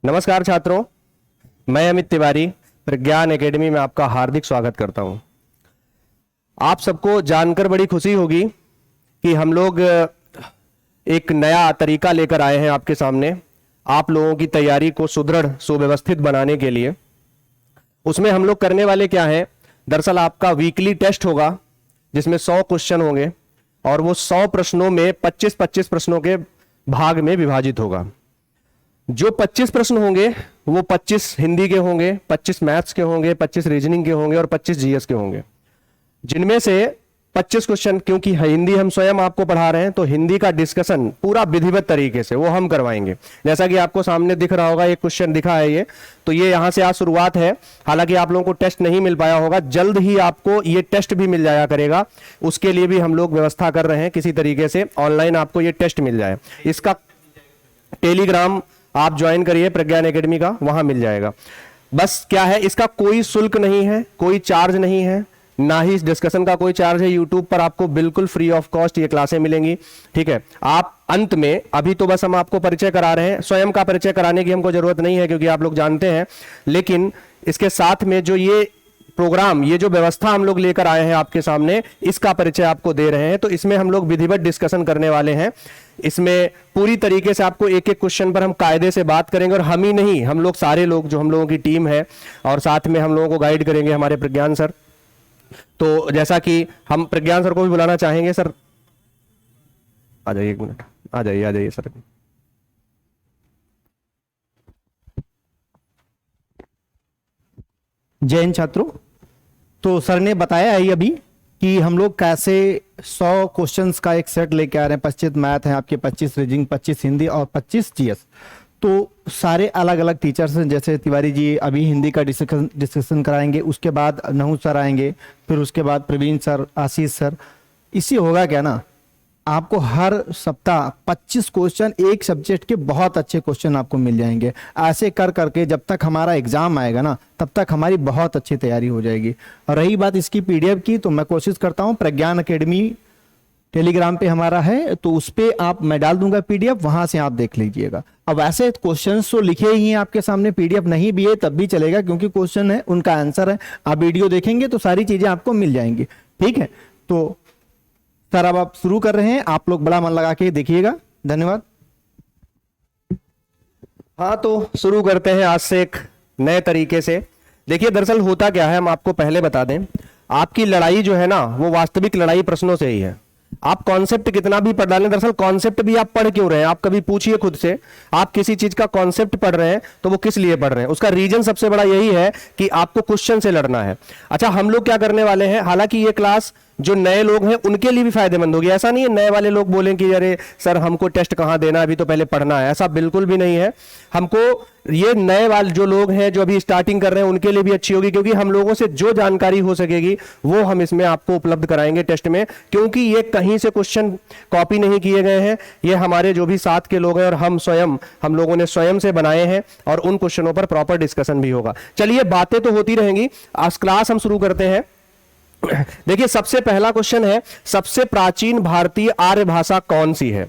नमस्कार छात्रों, मैं अमित तिवारी प्रज्ञान एकेडमी में आपका हार्दिक स्वागत करता हूं। आप सबको जानकर बड़ी खुशी होगी कि हम लोग एक नया तरीका लेकर आए हैं आपके सामने, आप लोगों की तैयारी को सुदृढ़ सुव्यवस्थित बनाने के लिए। उसमें हम लोग करने वाले क्या है, दरअसल आपका वीकली टेस्ट होगा जिसमें 100 क्वेश्चन होंगे और वो 100 प्रश्नों में 25-25 प्रश्नों के भाग में विभाजित होगा। जो 25 प्रश्न होंगे वो 25 हिंदी के होंगे, 25 मैथ्स के होंगे, 25 रीजनिंग के होंगे और 25 जीएस के होंगे, जिनमें से 25 क्वेश्चन, क्योंकि हिंदी हम स्वयं आपको पढ़ा रहे हैं तो हिंदी का डिस्कशन पूरा विधिवत तरीके से वो हम करवाएंगे। जैसा कि आपको सामने दिख रहा होगा, एक क्वेश्चन दिखा है ये, तो ये यहां से आज शुरुआत है। हालांकि आप लोगों को टेस्ट नहीं मिल पाया होगा, जल्द ही आपको ये टेस्ट भी मिल जाया करेगा। उसके लिए भी हम लोग व्यवस्था कर रहे हैं, किसी तरीके से ऑनलाइन आपको ये टेस्ट मिल जाए। इसका टेलीग्राम आप ज्वाइन करिए प्रज्ञान एकेडमी का, वहां मिल जाएगा। बस क्या है, इसका कोई शुल्क नहीं है, कोई चार्ज नहीं है, ना ही इस डिस्कशन का कोई चार्ज है। यूट्यूब पर आपको बिल्कुल फ्री ऑफ कॉस्ट ये क्लासें मिलेंगी, ठीक है। आप अंत में, अभी तो बस हम आपको परिचय करा रहे हैं, स्वयं का परिचय कराने की हमको जरूरत नहीं है क्योंकि आप लोग जानते हैं। लेकिन इसके साथ में जो ये प्रोग्राम, ये जो व्यवस्था हम लोग लेकर आए हैं आपके सामने, इसका परिचय आपको दे रहे हैं। तो इसमें हम लोग विधिवत डिस्कशन करने वाले हैं। इसमें पूरी तरीके से आपको एक एक क्वेश्चन पर हम कायदे से बात करेंगे, और हम ही नहीं, हम लोग सारे लोग, जो हम लोगों की टीम है, और साथ में हम लोगों को गाइड करेंगे हमारे प्रज्ञान सर। तो जैसा कि हम प्रज्ञान सर को भी बुलाना चाहेंगे। सर आ जाइए, एक मिनट, आ जाइए सर। जय हिंद छात्रों। तो सर ने बताया है अभी कि हम लोग कैसे 100 क्वेश्चंस का एक सेट लेके आ रहे हैं। 25 मैथ है आपके, 25 रीजनिंग, 25 हिंदी और 25 जीएस। तो सारे अलग अलग टीचर्स हैं, जैसे तिवारी जी अभी हिंदी का डिस्कशन कराएंगे, उसके बाद नहू सर आएंगे, फिर उसके बाद प्रवीण सर, आशीष सर। इसी होगा क्या ना, आपको हर सप्ताह 25 क्वेश्चन, एक सब्जेक्ट के बहुत अच्छे क्वेश्चन आपको मिल जाएंगे। ऐसे कर करके जब तक हमारा एग्जाम आएगा ना, तब तक हमारी बहुत अच्छी तैयारी हो जाएगी। और रही बात इसकी पीडीएफ की, तो मैं कोशिश करता हूं, प्रज्ञान एकेडमी टेलीग्राम पे हमारा है, तो उस पे मैं डाल दूंगा पीडीएफ, वहां से आप देख लीजिएगा। अब ऐसे क्वेश्चन तो लिखे ही हैं आपके सामने, पीडीएफ नहीं भी है तब भी चलेगा, क्योंकि क्वेश्चन है उनका आंसर है। आप वीडियो देखेंगे तो सारी चीजें आपको मिल जाएंगी, ठीक है। तो सर अब आप शुरू कर रहे हैं, आप लोग बड़ा मन लगा के देखिएगा। धन्यवाद। हाँ, तो शुरू करते हैं आज से एक नए तरीके से। देखिए, दरअसल होता क्या है, हम आपको पहले बता दें, आपकी लड़ाई जो है ना, वो वास्तविक लड़ाई प्रश्नों से ही है। आप कॉन्सेप्ट कितना भी पढ़ डालें, दरअसल कॉन्सेप्ट भी आप पढ़ क्यों रहे हैं, आप कभी पूछिए खुद से। आप किसी चीज का कॉन्सेप्ट पढ़ रहे हैं तो वो किस लिए पढ़ रहे हैं, उसका रीजन सबसे बड़ा यही है कि आपको क्वेश्चन से लड़ना है। अच्छा, हम लोग क्या करने वाले हैं, हालांकि ये क्लास जो नए लोग हैं उनके लिए भी फायदेमंद होगी। ऐसा नहीं है नए वाले लोग बोलें कि अरे सर हमको टेस्ट कहां देना, अभी तो पहले पढ़ना है, ऐसा बिल्कुल भी नहीं है। हमको ये नए वाले जो लोग हैं, जो अभी स्टार्टिंग कर रहे हैं, उनके लिए भी अच्छी होगी, क्योंकि हम लोगों से जो जानकारी हो सकेगी वो हम इसमें आपको उपलब्ध कराएंगे टेस्ट में। क्योंकि ये कहीं से क्वेश्चन कॉपी नहीं किए गए हैं, ये हमारे जो भी साथ के लोग हैं और हम लोगों ने स्वयं से बनाए हैं, और उन क्वेश्चनों पर प्रॉपर डिस्कशन भी होगा। चलिए, बातें तो होती रहेंगी, आज क्लास हम शुरू करते हैं। देखिए, सबसे पहला क्वेश्चन है, सबसे प्राचीन भारतीय आर्य भाषा कौन सी है।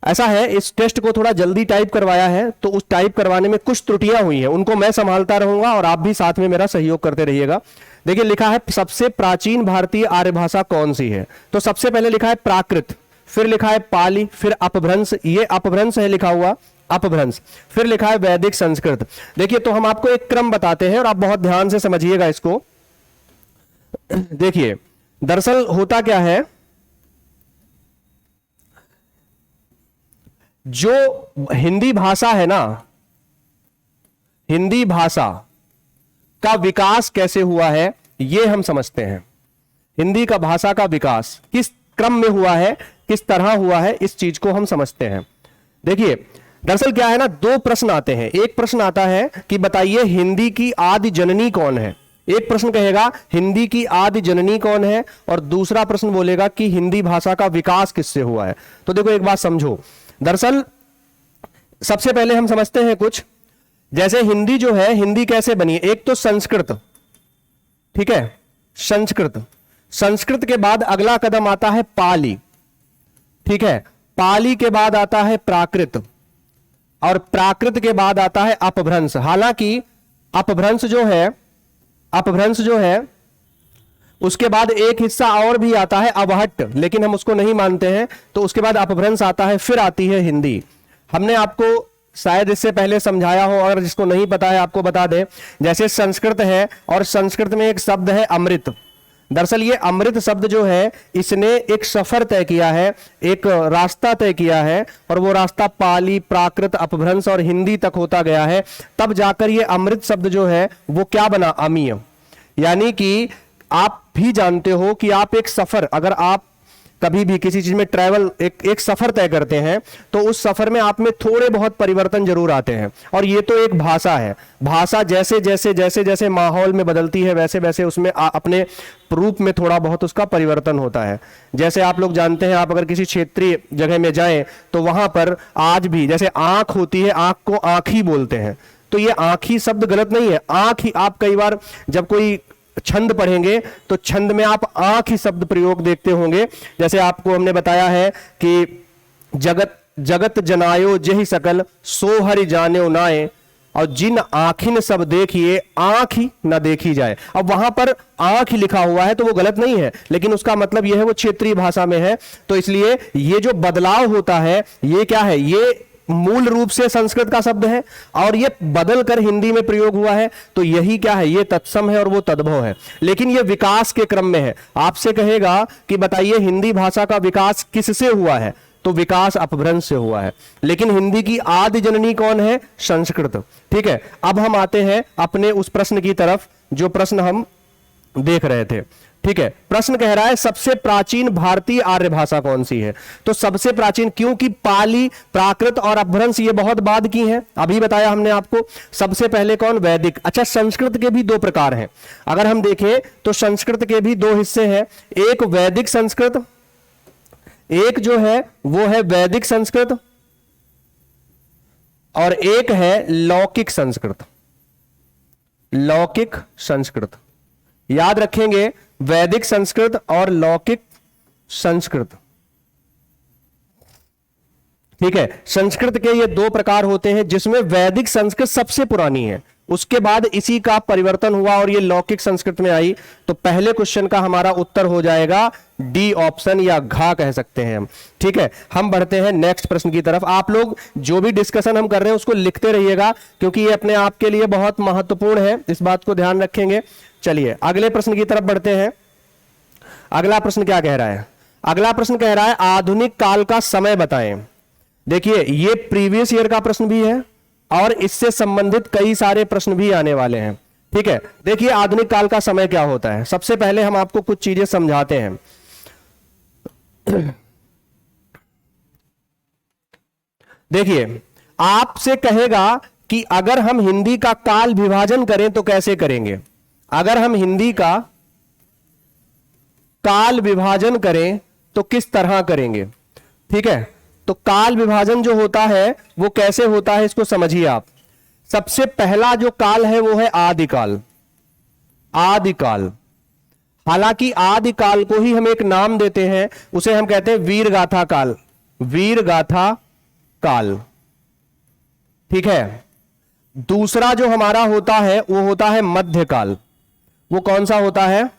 ऐसा है, इस टेस्ट को थोड़ा जल्दी टाइप करवाया है, तो उस टाइप करवाने में कुछ त्रुटियां हुई हैं, उनको मैं संभालता रहूंगा और आप भी साथ में मेरा सहयोग करते रहिएगा। देखिए, लिखा है सबसे प्राचीन भारतीय आर्य भाषा कौन सी है, तो सबसे पहले लिखा है प्राकृत, फिर लिखा है पाली, फिर अपभ्रंश, ये अपभ्रंश है लिखा हुआ, अपभ्रंश, फिर लिखा है वैदिक संस्कृत। देखिए, तो हम आपको एक क्रम बताते हैं और आप बहुत ध्यान से समझिएगा इसको। देखिए, दरअसल होता क्या है, जो हिंदी भाषा है ना, हिंदी भाषा का विकास कैसे हुआ है ये हम समझते हैं। हिंदी का भाषा का विकास किस क्रम में हुआ है, किस तरह हुआ है, इस चीज को हम समझते हैं। देखिए, दरअसल क्या है ना, दो प्रश्न आते हैं। एक प्रश्न आता है कि बताइए हिंदी की आदि जननी कौन है। एक प्रश्न कहेगा हिंदी की आदि जननी कौन है, और दूसरा प्रश्न बोलेगा कि हिंदी भाषा का विकास किससे हुआ है। तो देखो, एक बात समझो, दरअसल सबसे पहले हम समझते हैं कुछ, जैसे हिंदी जो है, हिंदी कैसे बनी है। एक तो संस्कृत, ठीक है, संस्कृत, संस्कृत के बाद अगला कदम आता है पाली, ठीक है, पाली के बाद आता है प्राकृत, और प्राकृत के बाद आता है अपभ्रंश। हालांकि अपभ्रंश जो है उसके बाद एक हिस्सा और भी आता है अवहट्ट, लेकिन हम उसको नहीं मानते हैं, तो उसके बाद अपभ्रंश आता है, फिर आती है हिंदी। हमने आपको शायद इससे पहले समझाया हो, अगर जिसको नहीं पता है आपको बता दें। जैसे संस्कृत है और संस्कृत में एक शब्द है अमृत। दरअसल ये अमृत शब्द जो है इसने एक सफर तय किया है, एक रास्ता तय किया है, और वो रास्ता पाली, प्राकृत, अपभ्रंश और हिंदी तक होता गया है। तब जाकर ये अमृत शब्द जो है वो क्या बना, अमीय। यानी कि आप भी जानते हो कि आप एक सफर, अगर आप कभी भी किसी चीज में ट्रैवल, एक सफर तय करते हैं, तो उस सफर में आप में थोड़े बहुत परिवर्तन जरूर आते हैं। और ये तो एक भाषा है, भाषा जैसे जैसे जैसे जैसे माहौल में बदलती है वैसे वैसे उसमें अपने रूप में थोड़ा बहुत उसका परिवर्तन होता है। जैसे आप लोग जानते हैं, आप अगर किसी क्षेत्रीय जगह में जाएं तो वहां पर आज भी जैसे आंख होती है, आंख को आंखी बोलते हैं, तो ये आंखी शब्द गलत नहीं है, आंख ही। आप कई बार जब कोई छंद पढ़ेंगे तो छंद में आप आंख ही शब्द प्रयोग देखते होंगे। जैसे आपको हमने बताया है कि जगत जगत जनायो जेहि सकल, सो हरि जाने नाए, और जिन आंखिन सब देखिए आंख ही न देखी जाए। अब वहां पर आंख ही लिखा हुआ है तो वो गलत नहीं है, लेकिन उसका मतलब यह है वो क्षेत्रीय भाषा में है। तो इसलिए ये जो बदलाव होता है ये क्या है, ये मूल रूप से संस्कृत का शब्द है और ये बदल कर हिंदी में प्रयोग हुआ है। तो यही क्या है, ये तत्सम है और वो तद्भव है, लेकिन ये विकास के क्रम में है। आपसे कहेगा कि बताइए हिंदी भाषा का विकास किससे हुआ है, तो विकास अपभ्रंश से हुआ है। लेकिन हिंदी की आदि जननी कौन है, संस्कृत। ठीक है, अब हम आते हैं अपने उस प्रश्न की तरफ जो प्रश्न हम देख रहे थे। ठीक है, प्रश्न कह रहा है सबसे प्राचीन भारतीय आर्य भाषा कौन सी है। तो सबसे प्राचीन, क्योंकि पाली, प्राकृत और अपभ्रंश ये बहुत बाद की हैं, अभी बताया हमने आपको। सबसे पहले कौन, वैदिक। अच्छा, संस्कृत के भी दो प्रकार हैं, अगर हम देखें तो संस्कृत के भी दो हिस्से हैं, एक वैदिक संस्कृत, एक जो है वो है वैदिक संस्कृत, और एक है लौकिक संस्कृत। लौकिक संस्कृत याद रखेंगे, वैदिक संस्कृत और लौकिक संस्कृत। ठीक है, संस्कृत के ये दो प्रकार होते हैं, जिसमें वैदिक संस्कृत सबसे पुरानी है, उसके बाद इसी का परिवर्तन हुआ और ये लौकिक संस्कृत में आई। तो पहले क्वेश्चन का हमारा उत्तर हो जाएगा डी ऑप्शन, या घा कह सकते हैं हम। ठीक है, हम बढ़ते हैं नेक्स्ट प्रश्न की तरफ। आप लोग जो भी डिस्कशन हम कर रहे हैं उसको लिखते रहिएगा, क्योंकि ये अपने आप के लिए बहुत महत्वपूर्ण है, इस बात को ध्यान रखेंगे। चलिए अगले प्रश्न की तरफ बढ़ते हैं। अगला प्रश्न क्या कह रहा है, अगला प्रश्न कह रहा है आधुनिक काल का समय बताएं। देखिए ये प्रीवियस ईयर का प्रश्न भी है और इससे संबंधित कई सारे प्रश्न भी आने वाले हैं। ठीक है, देखिए आधुनिक काल का समय क्या होता है। सबसे पहले हम आपको कुछ चीजें समझाते हैं। देखिए आपसे कहेगा कि अगर हम हिंदी का काल विभाजन करें तो कैसे करेंगे। अगर हम हिंदी का काल विभाजन करें तो किस तरह करेंगे। ठीक है, तो काल विभाजन जो होता है वो कैसे होता है, इसको समझिए आप। सबसे पहला जो काल है वो है आदिकाल। आदिकाल, हालांकि आदिकाल को ही हम एक नाम देते हैं, उसे हम कहते हैं वीरगाथा काल। वीरगाथा काल, ठीक है। दूसरा जो हमारा होता है वो होता है मध्यकाल। वो कौन सा होता है,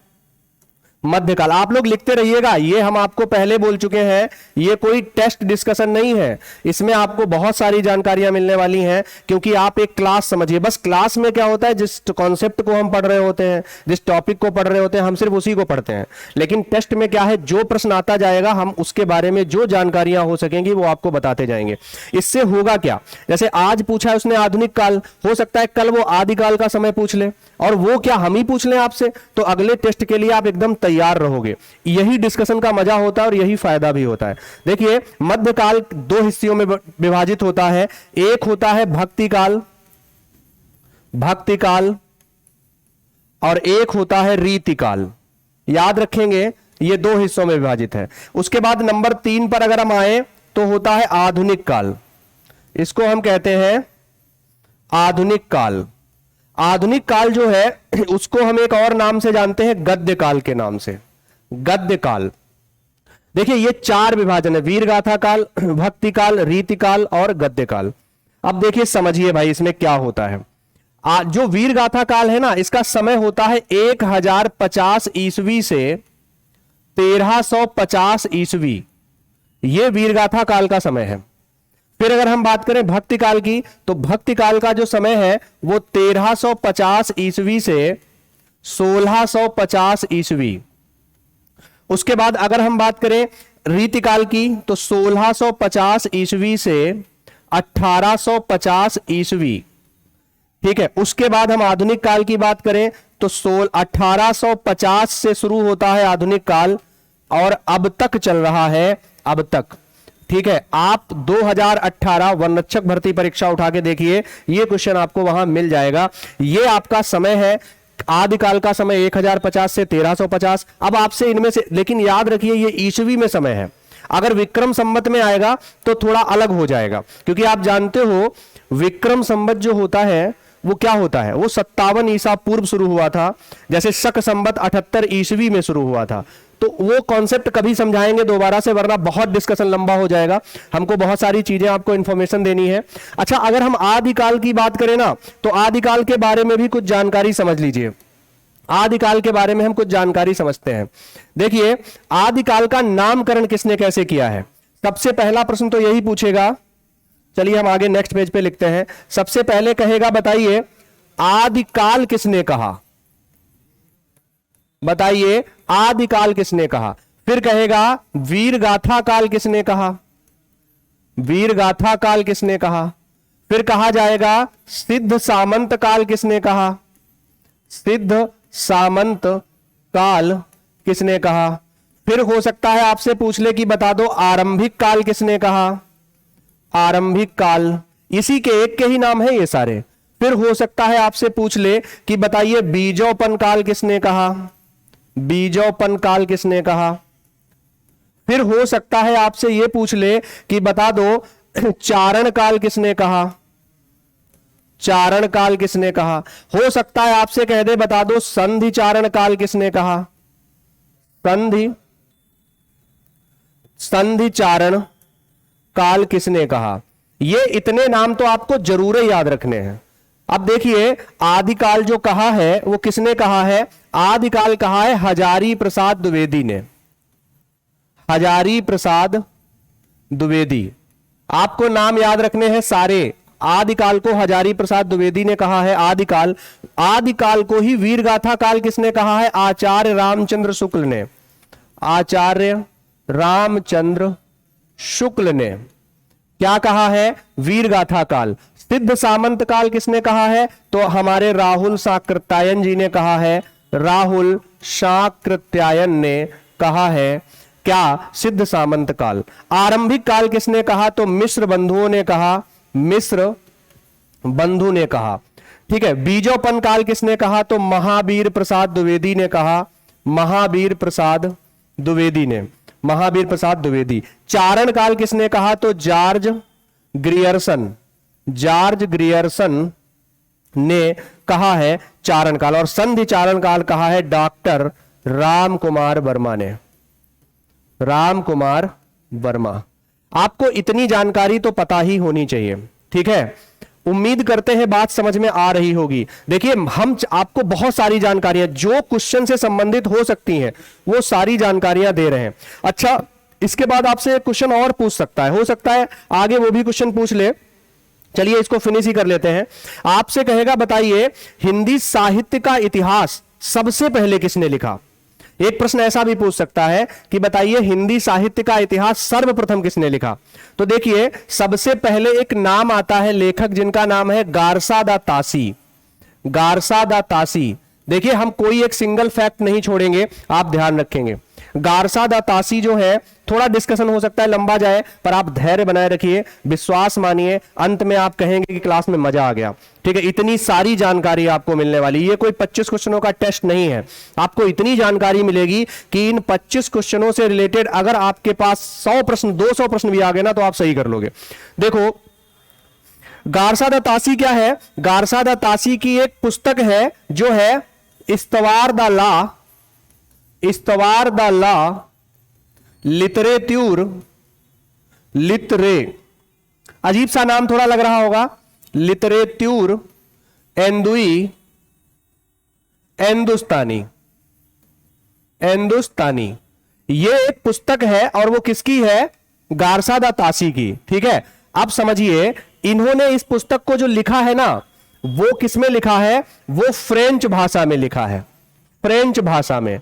मध्यकाल। आप लोग लिखते रहिएगा, ये हम आपको पहले बोल चुके हैं, ये कोई टेस्ट डिस्कशन नहीं है, इसमें आपको बहुत सारी जानकारियां मिलने वाली हैं, क्योंकि आप एक क्लास समझिए। बस क्लास में क्या होता है, जिस कॉन्सेप्ट को हम पढ़ रहे होते हैं, जिस टॉपिक को पढ़ रहे होते हैं, हम सिर्फ उसी को पढ़ते हैं। लेकिन टेस्ट में क्या है, जो प्रश्न आता जाएगा हम उसके बारे में जो जानकारियां हो सकेंगी वो आपको बताते जाएंगे। इससे होगा क्या, जैसे आज पूछा है उसने आधुनिक काल, हो सकता है कल वो आदिकाल का समय पूछ ले, और वो क्या हम ही पूछ लें आपसे, तो अगले टेस्ट के लिए आप एकदम तैयार रहोगे। यही डिस्कशन का मजा होता है और यही फायदा भी होता है। देखिए मध्यकाल दो हिस्सों में विभाजित होता है, एक होता है भक्ति काल, भक्ति काल, और एक होता है रीति काल। याद रखेंगे ये दो हिस्सों में विभाजित है। उसके बाद नंबर 3 पर अगर हम आए तो होता है आधुनिक काल। इसको हम कहते हैं आधुनिक काल। आधुनिक काल जो है उसको हम एक और नाम से जानते हैं, गद्य काल के नाम से। गद्य काल, देखिए ये 4 विभाजन है, वीरगाथा काल, भक्ति काल, रीति काल और गद्य काल। अब देखिए समझिए भाई इसमें क्या होता है। जो वीर गाथा काल है ना, इसका समय होता है 1050 ईस्वी से 1350 ईस्वी, ये वीरगाथा काल का समय है। फिर अगर हम बात करें भक्ति काल की, तो भक्ति काल का जो समय है वो 1350 ईस्वी से 1650 ईस्वी। उसके बाद अगर हम बात करें रीतिकाल की, तो 1650 ईस्वी से 1850 ईस्वी। ठीक है, उसके बाद हम आधुनिक काल की बात करें तो 1850 से शुरू होता है आधुनिक काल और अब तक चल रहा है, अब तक। ठीक है, आप 2018 वनरक्षक भर्ती परीक्षा उठा के देखिए, ये क्वेश्चन आपको वहां मिल जाएगा। ये आपका समय है, आदिकाल का समय 1050 से 1350। अब आपसे इनमें से, लेकिन याद रखिए ये ईस्वी में समय है, अगर विक्रम संवत में आएगा तो थोड़ा अलग हो जाएगा, क्योंकि आप जानते हो विक्रम संवत जो होता है वो क्या होता है, वो 57 ईसा पूर्व शुरू हुआ था, जैसे शक संवत 78 ईस्वी में शुरू हुआ था। तो वो कॉन्सेप्ट कभी समझाएंगे दोबारा से, वरना बहुत डिस्कशन लंबा हो जाएगा, हमको बहुत सारी चीजें आपको इंफॉर्मेशन देनी है। अच्छा, अगर हम आदिकाल की बात करें ना, तो आदिकाल के बारे में भी कुछ जानकारी समझ लीजिए। आदिकाल के बारे में हम कुछ जानकारी समझते हैं। देखिए, आदिकाल का नामकरण किसने कैसे किया है, सबसे पहला प्रश्न तो यही पूछेगा। चलिए हम आगे नेक्स्ट पेज पे लिखते हैं। सबसे पहले कहेगा, बताइए आदिकाल किसने कहा, बताइए आदिकाल किसने कहा। फिर कहेगा वीरगाथा काल किसने कहा, वीरगाथा काल किसने कहा। फिर कहा जाएगा सिद्ध सामंत काल किसने कहा, सिद्ध सामंत काल किसने कहा। फिर हो सकता है आपसे पूछ ले कि बता दो आरंभिक काल किसने कहा, आरंभिक काल, इसी के एक के ही नाम है ये सारे। फिर हो सकता है आपसे पूछ ले कि बताइए बीजोपन काल किसने कहा, बीजोपन काल किसने कहा। फिर हो सकता है आपसे यह पूछ ले कि बता दो चारण काल किसने कहा, चारण काल किसने कहा। हो सकता है आपसे कह दे बता दो संधि चारण काल किसने कहा, संधि, संधि चारण काल किसने कहा। ये इतने नाम तो आपको जरूर याद रखने हैं। अब देखिए आदिकाल जो कहा है वो किसने कहा है, आदिकाल कहा है हजारी प्रसाद द्विवेदी ने, हजारी प्रसाद द्विवेदी। आपको नाम याद रखने हैं सारे। आदिकाल को हजारी प्रसाद द्विवेदी ने कहा है आदिकाल। आदिकाल को ही वीरगाथा काल किसने कहा है, आचार्य रामचंद्र शुक्ल ने, आचार्य रामचंद्र शुक्ल ने क्या कहा है, वीरगाथा काल। सिद्ध सामंत काल किसने कहा है, तो हमारे राहुल शाकृत्यायन जी ने कहा है, राहुल शाकृत्यायन ने कहा है क्या, सिद्ध सामंत काल। आरंभिक काल किसने कहा, तो मिश्र बंधुओं ने कहा, मिश्र बंधु ने कहा। ठीक है, बीजोपन काल किसने कहा, तो महावीर प्रसाद द्विवेदी ने कहा, महावीर प्रसाद द्विवेदी ने, महावीर प्रसाद द्विवेदी। चारण काल किसने कहा, तो जॉर्ज ग्रियर्सन, जॉर्ज ग्रियर्सन ने कहा है चारण काल। और संधि चारण काल कहा है डॉक्टर राम कुमार वर्मा ने, राम कुमार वर्मा। आपको इतनी जानकारी तो पता ही होनी चाहिए। ठीक है, उम्मीद करते हैं बात समझ में आ रही होगी। देखिए हम आपको बहुत सारी जानकारियां जो क्वेश्चन से संबंधित हो सकती हैं वो सारी जानकारियां दे रहे हैं। अच्छा, इसके बाद आपसे क्वेश्चन और पूछ सकता है, हो सकता है आगे वो भी क्वेश्चन पूछ ले। चलिए इसको फिनिश ही कर लेते हैं। आपसे कहेगा बताइए हिंदी साहित्य का इतिहास सबसे पहले किसने लिखा। एक प्रश्न ऐसा भी पूछ सकता है कि बताइए हिंदी साहित्य का इतिहास सर्वप्रथम किसने लिखा। तो देखिए सबसे पहले एक नाम आता है लेखक जिनका नाम है गारसा दा तासी, गारसा दा तासी। देखिए हम कोई एक सिंगल फैक्ट नहीं छोड़ेंगे, आप ध्यान रखेंगे। गारसा दा तासी जो है, थोड़ा डिस्कशन हो सकता है लंबा जाए, पर आप धैर्य बनाए रखिए, विश्वास मानिए, अंत में आप कहेंगे कि क्लास में मजा आ गया। ठीक है, इतनी सारी जानकारी आपको मिलने वाली। ये कोई 25 क्वेश्चनों का टेस्ट नहीं है, आपको इतनी जानकारी मिलेगी कि इन 25 क्वेश्चनों से रिलेटेड अगर आपके पास 100 प्रश्न 200 प्रश्न भी आ गए ना तो आप सही कर लोगे। देखो गारसा दा तासी क्या है, गारसा दा तासी की एक पुस्तक है जो है इस्तवार दा ला, इस्तवार दा ला लिटरेट्यूर, लिटरे अजीब सा नाम थोड़ा लग रहा होगा, लिटरेट्यूर एंदुई एंदुस्तानी। एंदुस्तानी ये एक पुस्तक है और वो किसकी है? गारसा दा तासी की। ठीक है, अब समझिए इन्होंने इस पुस्तक को जो लिखा है ना, वो किसमें लिखा है? वो फ्रेंच भाषा में लिखा है, फ्रेंच भाषा में।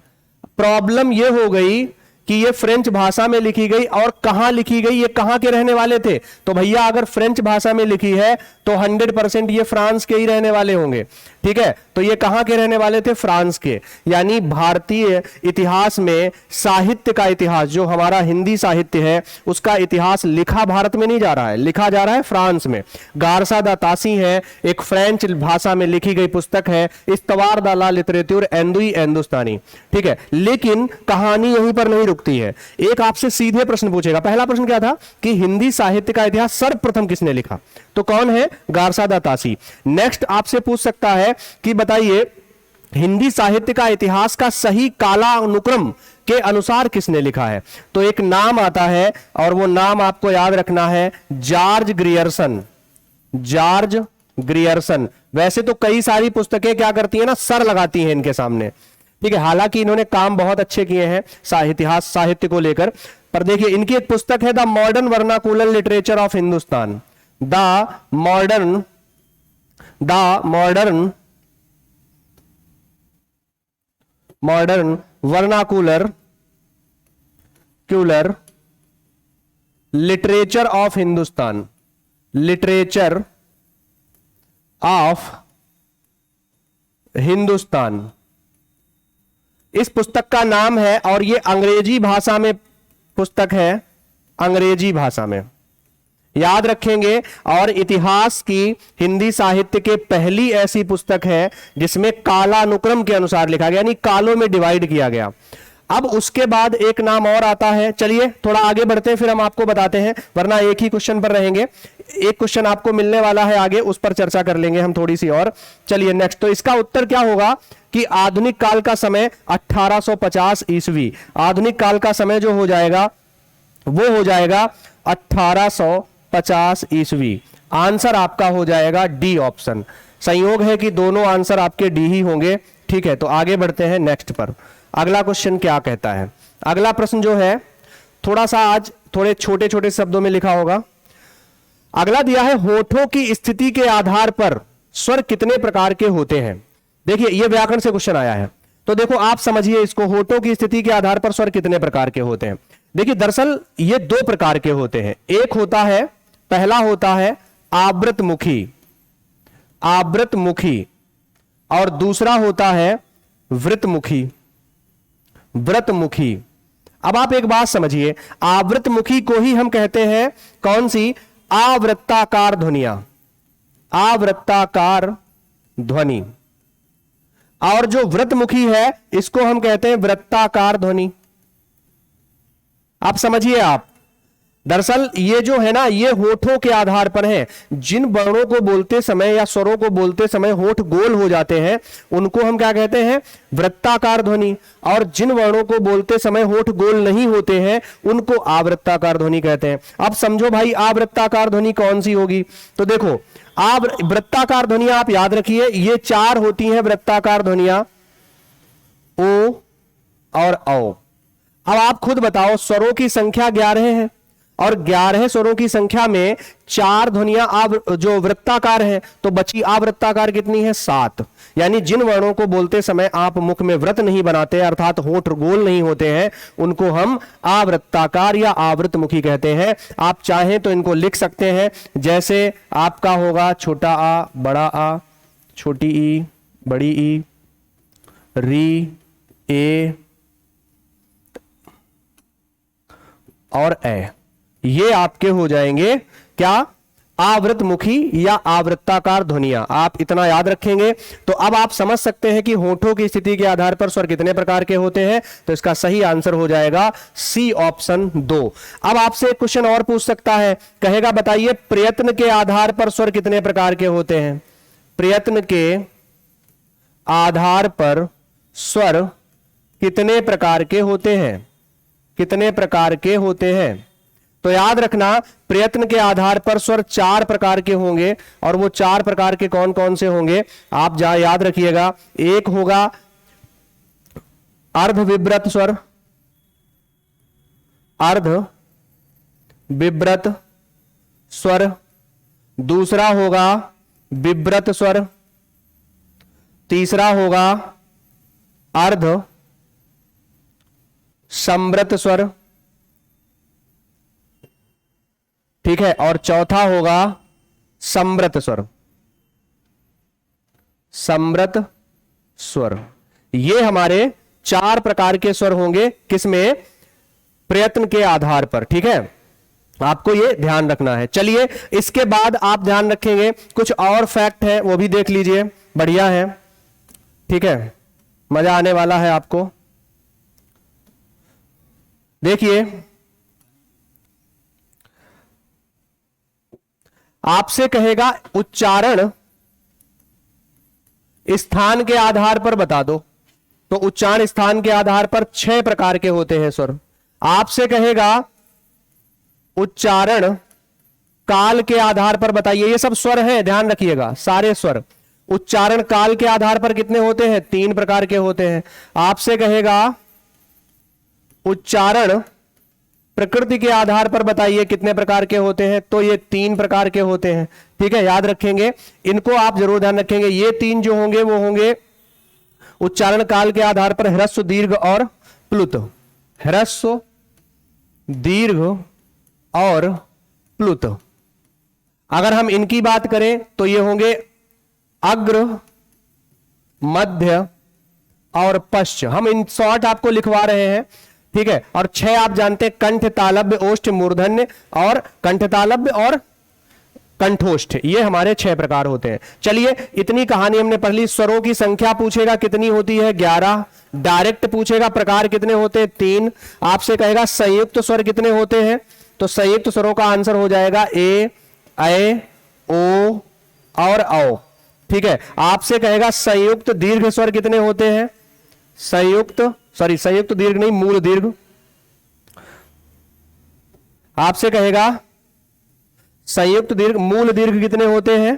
प्रॉब्लम ये हो गई कि ये फ्रेंच भाषा में लिखी गई, और कहां लिखी गई? ये कहां के रहने वाले थे? तो भैया अगर फ्रेंच भाषा में लिखी है तो 100% ये फ्रांस के ही रहने वाले होंगे। ठीक है, तो ये कहां के रहने वाले थे? फ्रांस के। यानी भारतीय इतिहास में साहित्य का इतिहास, जो हमारा हिंदी साहित्य है, उसका इतिहास लिखा भारत में नहीं जा रहा है, लिखा जा रहा है फ्रांस में। गारसा दा तासी है, एक फ्रेंच भाषा में लिखी गई पुस्तक है, इस्तवार दा ला लिटरेट्यूर एंदुई एंदुस्तानी। ठीक है, लेकिन कहानी यहीं पर नहीं रुकती है। एक आपसे सीधे प्रश्न पूछेगा। पहला प्रश्न क्या था कि हिंदी साहित्य का इतिहास सर्वप्रथम किसने लिखा? तो कौन है? गारसा दा तासी। नेक्स्ट आपसे पूछ सकता है कि बताइए हिंदी साहित्य का इतिहास का सही कालानुक्रम के अनुसार किसने लिखा है? तो एक नाम आता है और वो नाम आपको याद रखना है, जॉर्ज ग्रियर्सन। George Grierson. वैसे तो कई सारी पुस्तकें क्या करती है ना, सर लगाती हैं इनके सामने। ठीक है, हालांकि इन्होंने काम बहुत अच्छे किए हैं इतिहास साहित्य को लेकर, पर देखिए इनकी एक पुस्तक है the modern vernacular literature of Hindustan. The modern vernacular literature of Hindustan. Literature of Hindustan इस पुस्तक का नाम है, और यह अंग्रेजी भाषा में पुस्तक है, अंग्रेजी भाषा में। याद रखेंगे, और इतिहास की हिंदी साहित्य के पहली ऐसी पुस्तक है जिसमें कालानुक्रम के अनुसार लिखा गया, यानी कालों में डिवाइड किया गया। अब उसके बाद एक नाम और आता है। चलिए थोड़ा आगे बढ़ते हैं, फिर हम आपको बताते हैं, वरना एक ही क्वेश्चन पर रहेंगे। एक क्वेश्चन आपको मिलने वाला है आगे, उस पर चर्चा कर लेंगे हम थोड़ी सी और। चलिए नेक्स्ट, तो इसका उत्तर क्या होगा कि आधुनिक काल का समय 1850 ईस्वी। आधुनिक काल का समय जो हो जाएगा वो हो जाएगा 1850 ईस्वी। आंसर आपका हो जाएगा डी ऑप्शन। संयोग है कि दोनों आंसर आपके डी ही होंगे। ठीक है, तो आगे बढ़ते हैं नेक्स्ट पर। अगला क्वेश्चन क्या कहता है? अगला प्रश्न जो है थोड़ा सा आज थोड़े छोटे छोटे शब्दों में लिखा होगा। अगला दिया है, होठों की स्थिति के आधार पर स्वर कितने प्रकार के होते हैं? देखिए ये व्याकरण से क्वेश्चन आया है, तो देखो आप समझिए इसको, होठों की स्थिति के आधार पर स्वर कितने प्रकार के होते हैं। देखिए दरअसल ये दो प्रकार के होते हैं। एक होता है, पहला होता है आवृतमुखी, आवृतमुखी, और दूसरा होता है वृतमुखी, व्रतमुखी। अब आप एक बात समझिए, आवृतमुखी को ही हम कहते हैं कौन सी? आवृत्ताकार ध्वनियां, आवृत्ताकार ध्वनि। और जो व्रतमुखी है इसको हम कहते हैं वृत्ताकार ध्वनि। आप समझिए आप, दरअसल ये जो है ना, ये होठों के आधार पर है। जिन वर्णों को बोलते समय या स्वरों को बोलते समय होठ गोल हो जाते हैं उनको हम क्या कहते हैं? वृत्ताकार ध्वनि। और जिन वर्णों को बोलते समय होठ गोल नहीं होते हैं उनको आवृत्ताकार ध्वनि कहते हैं। अब समझो भाई आवृत्ताकार ध्वनि कौन सी होगी? तो देखो वृत्ताकार ध्वनियां आप याद रखिए, ये चार होती हैं वृत्ताकार ध्वनियां, ओ और औ। अब आप खुद बताओ, स्वरों की संख्या 11 है और 11 स्वरों की संख्या में 4 ध्वनियां जो वृत्ताकार है, तो बची आवृत्ताकार कितनी है? 7। यानी जिन वर्णों को बोलते समय आप मुख में व्रत नहीं बनाते, अर्थात होठ गोल नहीं होते हैं, उनको हम आवृत्ताकार या आवृतमुखी कहते हैं। आप चाहें तो इनको लिख सकते हैं, जैसे आपका होगा छोटा आ, बड़ा आ, छोटी ई, बड़ी ई, री, ए और ए। ये आपके हो जाएंगे क्या? आवृतमुखी या आवृत्ताकार ध्वनियां। आप इतना याद रखेंगे तो अब आप समझ सकते हैं कि होठों की स्थिति के आधार पर स्वर कितने प्रकार के होते हैं। तो इसका सही आंसर हो जाएगा सी ऑप्शन 2। अब आपसे एक क्वेश्चन और पूछ सकता है, कहेगा बताइए प्रयत्न के आधार पर स्वर कितने प्रकार के होते हैं? प्रयत्न के आधार पर स्वर कितने प्रकार के होते हैं? कितने प्रकार के होते हैं? तो याद रखना प्रयत्न के आधार पर स्वर 4 प्रकार के होंगे, और वो 4 प्रकार के कौन कौन से होंगे आप याद रखिएगा। एक होगा अर्ध विब्रत स्वर, अर्ध विब्रत स्वर, दूसरा होगा विब्रत स्वर, तीसरा होगा अर्ध संव्रत स्वर, ठीक है, और चौथा होगा संव्रत स्वर, संव्रत स्वर। ये हमारे 4 प्रकार के स्वर होंगे, किसमें? प्रयत्न के आधार पर, ठीक है, आपको ये ध्यान रखना है। चलिए इसके बाद आप ध्यान रखेंगे कुछ और फैक्ट है, वो भी देख लीजिए, बढ़िया है, ठीक है, मजा आने वाला है आपको। देखिए आपसे कहेगा उच्चारण स्थान के आधार पर बता दो, तो उच्चारण स्थान के आधार पर 6 प्रकार के होते हैं स्वर। आपसे कहेगा उच्चारण काल के आधार पर बताइए, ये सब स्वर हैं, ध्यान रखिएगा, सारे स्वर उच्चारण काल के आधार पर कितने होते हैं? 3 प्रकार के होते हैं। आपसे कहेगा उच्चारण प्रकृति के आधार पर बताइए कितने प्रकार के होते हैं, तो ये 3 प्रकार के होते हैं, ठीक है, याद रखेंगे, इनको आप जरूर ध्यान रखेंगे। ये 3 जो होंगे वो होंगे उच्चारण काल के आधार पर ह्रस्व, दीर्घ और प्लुत, ह्रस्व, दीर्घ और प्लुत। अगर हम इनकी बात करें तो ये होंगे अग्र, मध्य और पश्च। हम इन शॉर्ट आपको लिखवा रहे हैं, ठीक है, और 6 आप जानते हैं, कंठ, तालव्य, ओष्ठ, मूर्धन्य, और कंठ तालव्य और कंठोष्ठ, ये हमारे 6 प्रकार होते हैं। चलिए इतनी कहानी हमने पढ़ ली। स्वरों की संख्या पूछेगा कितनी होती है? 11। डायरेक्ट पूछेगा प्रकार कितने होते हैं? 3। आपसे कहेगा संयुक्त स्वर कितने होते हैं, तो संयुक्त स्वरों का आंसर हो जाएगा ए, ऐ, ओ और औ, ठीक है। आपसे कहेगा संयुक्त दीर्घ स्वर कितने होते हैं? संयुक्त दीर्घ नहीं, मूल दीर्घ। आपसे कहेगा संयुक्त दीर्घ, मूल दीर्घ कितने होते हैं?